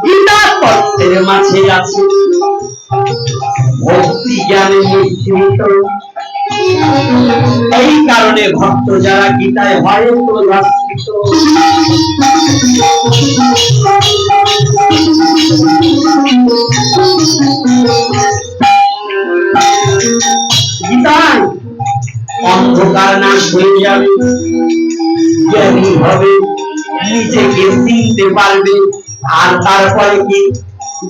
গীতা তত্ত্বের মাঝে আছে ভক্তি জ্ঞানে মিশ্রিত। এই কারণে ভক্ত যারা গীতায় হয় প্রভাবিত। অন্ধকার নাশ হয়ে যাবে, জ্ঞানী হবে, নিজেকে চিনতে পারবে। আর তারপরে কি,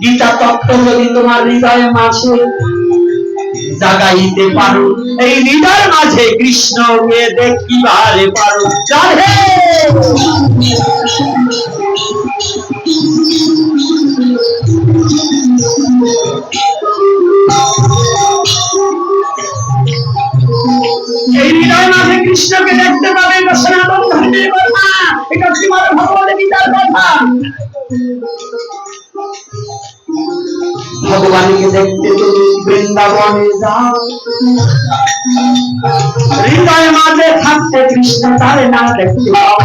গীতা তত্ত্ব যদি তোমার হৃদয়ের মাঝে জাগাইতে পারো, এই হৃদয়ের মাঝে কৃষ্ণকে দেখিবারে পারো। রাধে এই হৃদয়ের মাঝে কৃষ্ণকে দেখতে পাবে, এটা সনাতন ধর্মের কথা, এটা শ্রীমদ্ ভগবদ গীতার কথা। ভগবানকে দেখতে তুমি বৃন্দাবনে যাও, হৃদয়ের মাঝে থাকতে কৃষ্ণ তারে না দেখতে পাও।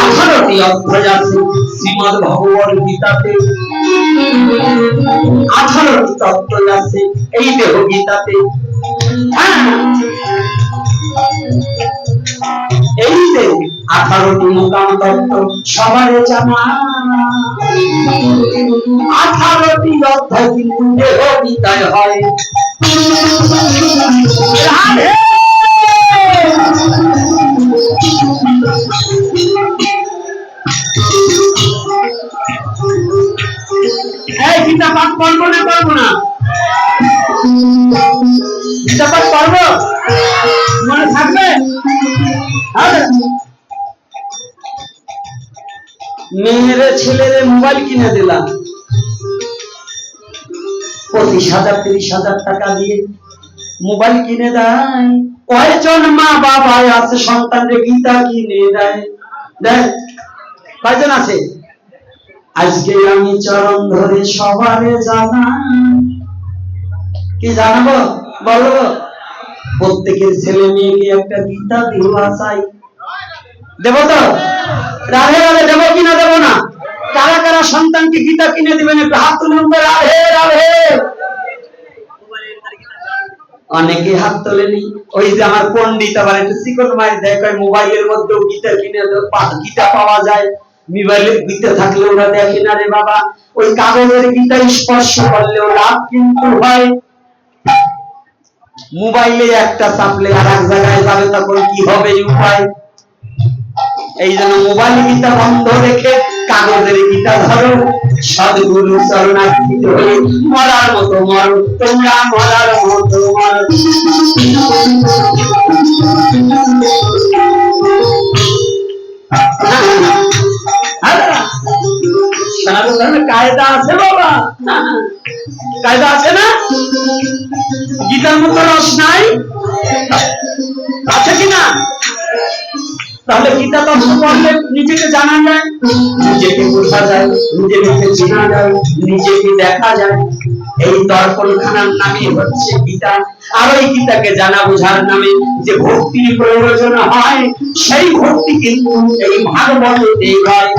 18টি অধ্যায় আছে শ্রীমদ্ ভগবদ গীতাতে, 18টি তত্ত্ব আছে এই দেহ গীতাতে। এই যে 18টি মোকাম তত্ত্ব সবার জানা, 18টি অধ্যায় কিন্তু দেহ গীতায় হয়। রাধে এই গীতা পাঠ করবো না করবো না? গীতা পাঠ করবো, মনে থাকবে? মেয়ের ছেলের মোবাইল কিনে দিলাম, 25,000 30,000 টাকা দিয়ে মোবাইল কিনে দেয়। কয়জন মা বাবা আছে সন্তানকে গীতা কিনে দেয়? দেয় কয়জন আছে? আজকে আমি চরণ ধরে সবারে জানাই, কি জানাবো বলো? প্রত্যেকের ছেলে মেয়েকে একটা গীতা দেওয়া চাই। দেবো তো? রাধে রাধে দেবো কিনা দেবো না? কারা কারা সন্তানকে গীতা কিনে দিবেন একটু হাত তুলুন। রাধে রাধে। অনেকে হাত তোলেনি। ওই যে আমার পন্ডিত আবার একটু চিকন মায়ের দেখায় মোবাইলের মধ্যেও গীতা কিনে গীতা পাওয়া যায়। মোবাইলে গীতা থাকলে ওরা দেখে না রে বাবা, ওই কাগজের গীতা স্পর্শ করলেও লাভ কিন্তু হয়। মোবাইলে একটা চাপলে আর এক জায়গায় যাবে, তখন কি হবে উপায়? এই জন্য মোবাইল গীতা বন্ধ রেখে কাগজের গীতা ধরো। সদ্গুরু চরণার্থিত হয়ে মরার মতো মরো, তোমরা মরার মতো মরো। সনাতন ধর্মে কায়দা আছে বাবা, কায়দা আছে না? গীতার মতো রস নাই, আছে কিনা? তাহলে গীতা তত্ত্ব পড়লে নিজেকে জানা যায়, নিজেকে বোঝা যায়, নিজেকে চেনা যায়, নিজেকে দেখা যায়। এই দর্পণখানার নামই হচ্ছে গীতা। আর ওই গীতাকে জানা বোঝার নামে যে ভক্তির প্রয়োজন হয়, সেই ভক্তি কিন্তু এই ভাগবতেই হয়।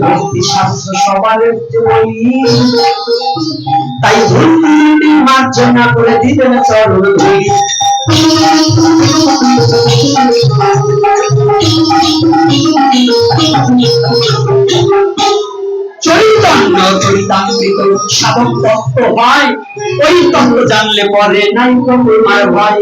ভক্তি শাস্ত্র সবার বলি, তাই ভক্তি মার্জনা করে দিবেন চরণ ধরি। চৈতন্য চরিতামৃত সাধক তত্ত্ব হয়, ওই তত্ত্ব জানলে পরে নাই তোমার ভয়।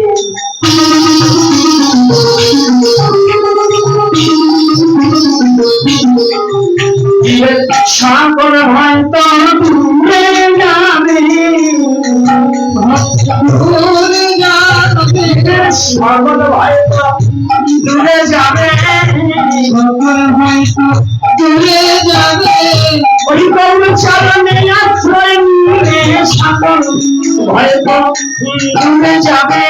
সকল হয়তো দূরে যাবে, সকল হয়তো দূরে যাবে, সকল হয়তো দূরে যাবে। ওই গৌর চরণে আশ্রয় নিয়ে সকল হয়তো দূরে যাবে,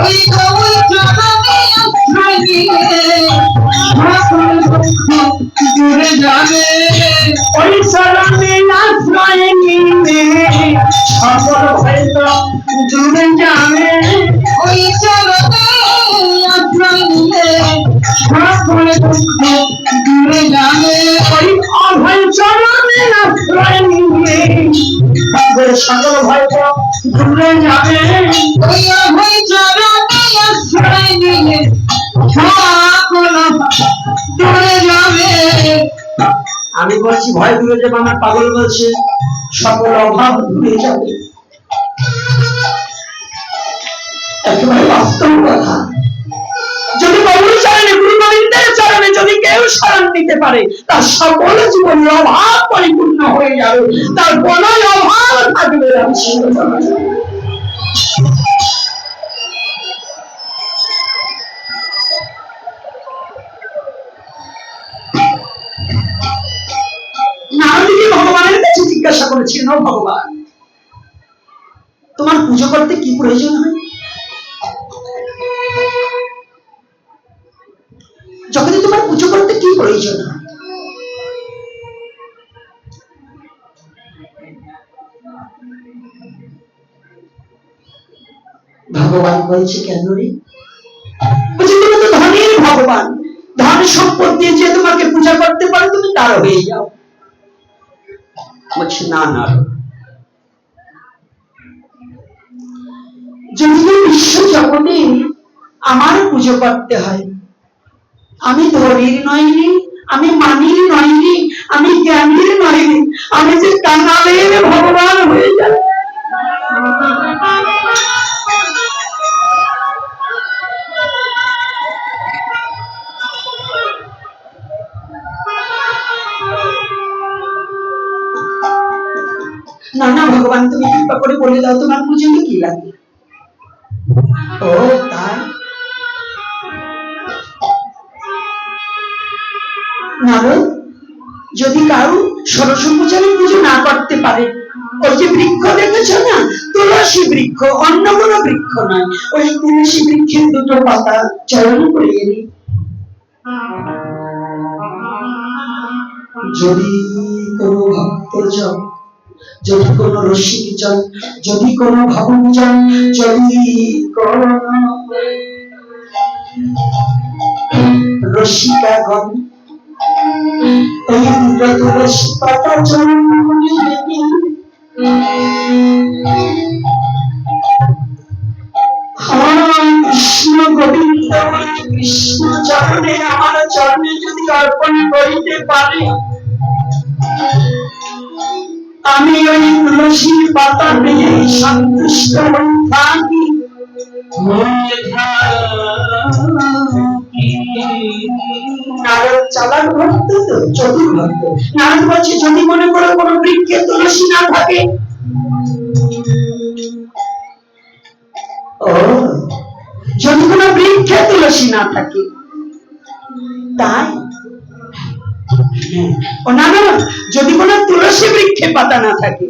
ওই গৌর চরণে আশ্রয় নিয়ে সকল দূরে যাবে। ওই চরণে আশ্রয় নিয়ে সকল হয়তো দূরে যাবে, ওই চরণে আশ্রয় নিয়ে সকল দূরে যাবে। ওই অভয় চরণে আশ্রয় নিয়ে সকল হয়তো দূরে যাবে। আমি বলছি ভয় দূরে যাবে, আমার পাগল বলছে সকল অভাব দূরে যাবে। একেবারে বাস্তব কথা। যদি বাবুর চরণে, গুরু গোবিন্দের চরণে যদি কেউ শরণ নিতে পারে, তার সকল জীবনের অভাব পরিপূর্ণ হয়ে যাবে, তার কোনো অভাব থাকবে না। নারদকে ভগবানের কাছে জিজ্ঞাসা করেছিলেন, ও ভগবান, তোমার পুজো করতে কি প্রয়োজন হয়? জগতে তোমার পুজো করতে কি প্রয়োজন হয়? ভগবান বলছে, কেন রে? বলছে, তুমি তো ধনীর ভগবান, ধন সম্পদ দিয়ে যে তোমাকে পূজা করতে পারে, তুমি তার হয়ে যাও। বলছে, না না, যদি বিশ্ব জগতে আমার পুজো করতে হয়, আমি ধনীর নইনি, আমি মানির নইনি, আমি জ্ঞানীর নইনি, আমি যে কাঙালের ভগবান হয়ে যাই। না না ভগবান, তুমি কৃপা করে বলে দাও তোমার পুজোতে কি লাগে। ও তাই? নারদ, যদি কারো ষোড়শ পূজারী পুজো না করতে পারে, ওই যে বৃক্ষ দেখেছ না, তুলসী বৃক্ষ, অন্য কোনো বৃক্ষ নয়, ওই তুলসী বৃক্ষের দুটো পাতা চয়ন করে এলি। যদি কোনো ভক্তজন, যদি কোনো রসিকজন, যদি কোনো ভাবনজন, যদি কোনো রসিকাগণ তুলসী পাতা চয়ন করে এলি, কৃষ্ণ গোবিন্দ কৃষ্ণ চরণে, আমার চরণে যদি অর্পণ করিতে পারে, আমি ওই তুলসীর পাতা পেয়ে সন্তুষ্ট হয়ে থাকি। নারদ চালাক ভক্ত তো, চতুর ভক্ত। নারদ বলছে, যদি মনে করো কোনো বৃক্ষে তুলসী না থাকে, ও যদি কোনো বৃক্ষে তুলসী না থাকে, তাই ও না না, যদি কোনো তুলসী বৃক্ষে পাতা না থাকে,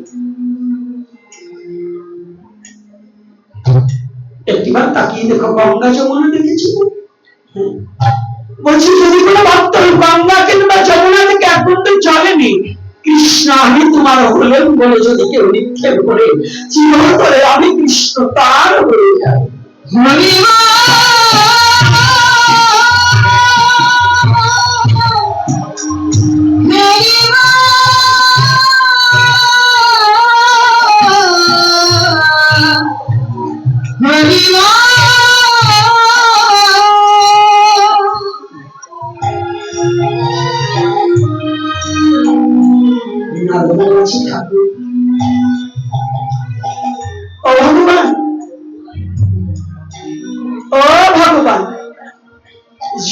একটিবার তাকিয়ে দেখো, গঙ্গা যমুনা দেখেছো? বলছি, যদি কোনো ভক্ত গঙ্গা কিংবা যমুনা থেকে এক বিন্দু জলে নেই, কৃষ্ণ আমি তোমার হলেন বলে যদি কেউ নিক্ষেপ করে, চিরতরে আমি কৃষ্ণ তার হয়ে যাই।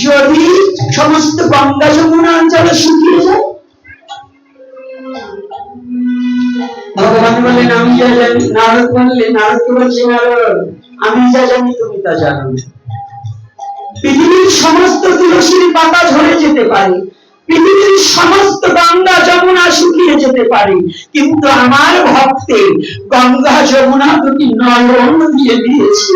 যদি সমস্ত গঙ্গা যমুনা অঞ্চলে শুকিয়ে যায়, ভগবান বললেন আমি যা জানি। নারদ বললেন, নারদকে বলছে, নারদ আমি যা জানি তুমি তা জানো। পৃথিবীর সমস্ত তুলসীর পাতা ঝরে যেতে পারে, পৃথিবীর সমস্ত গঙ্গা যমুনা শুকিয়ে যেতে পারে, কিন্তু আমার ভক্তের গঙ্গা যমুনা দুটি নয়ন দিয়ে দিয়েছে।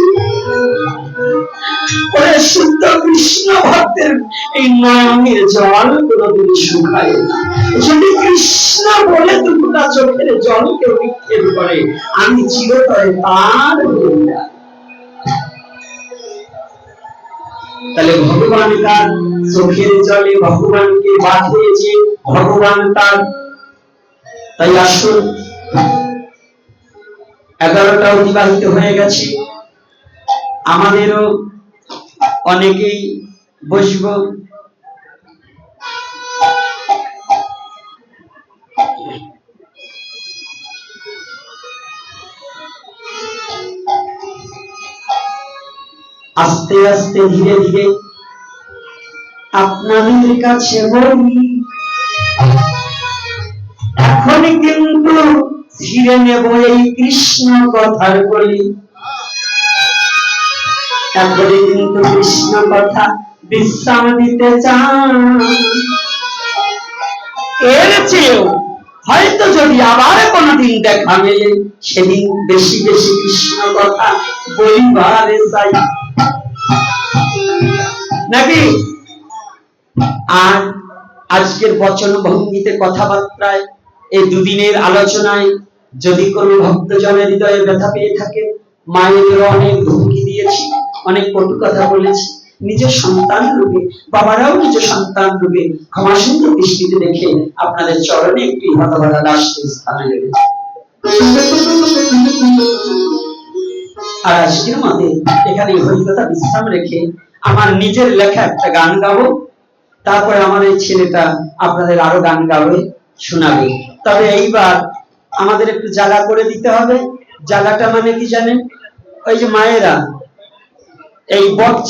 ওরে শুদ্ধ কৃষ্ণ ভক্তের এই নয়নের জল কোনদিন শুকায় না। যদি কৃষ্ণ বলে দুটা চোখের জল কেউ নিক্ষেপ করে, আমি চিরতরে তার হয়ে যাই। তাহলে ভগবান তার চোখের জলে ভগবানকে বাঁধিয়েছে, ভগবান তার। তাই আসুন, 11টা অতিবাহিত হয়ে গেছে, আমাদেরও অনেকেই বসব। আস্তে আস্তে ধীরে ধীরে আপনাদের কাছে বলি, এখনই কিন্তু ধীরে নেব এই কৃষ্ণ কথার বলি। এখনই কিন্তু কৃষ্ণ কথা বিশ্রাম দিতে চান। এর চেয়েও হয়তো যদি আবার কোনদিন দেখা মেলে, সেদিন বেশি বেশি কৃষ্ণ কথা বলিবারে চাই, নাকি? আর আজকের বচন ভঙ্গিতে, কথাবার্তায়, এই দুদিনের আলোচনায় যদি কোনো ভক্তজনের হৃদয়ে ব্যথা পেয়ে থাকে, মায়েদের অনেক ধমকি দিয়েছি, অনেক কটু কথা বলেছি, নিজের সন্তান রূপে, বাবারাও নিজ সন্তান রূপে ক্ষমা সুন্দর দৃষ্টিতে দেখে আপনাদের চরণে একটি হতভাগা দাসকে স্থানে রেখেছি। আর আজকের মতে এখানে হরিকথা বিশ্রাম রেখে আমার নিজের লেখা একটা গান গাবো, তারপরে আমার এই ছেলেটা আপনাদের আরো গান গাবে, শোনাবে। তবে এইবার আমাদের একটু জায়গা করে দিতে হবে। জায়গাটা মানে কি জানেন? ওই যে মায়েরা এই বক্সের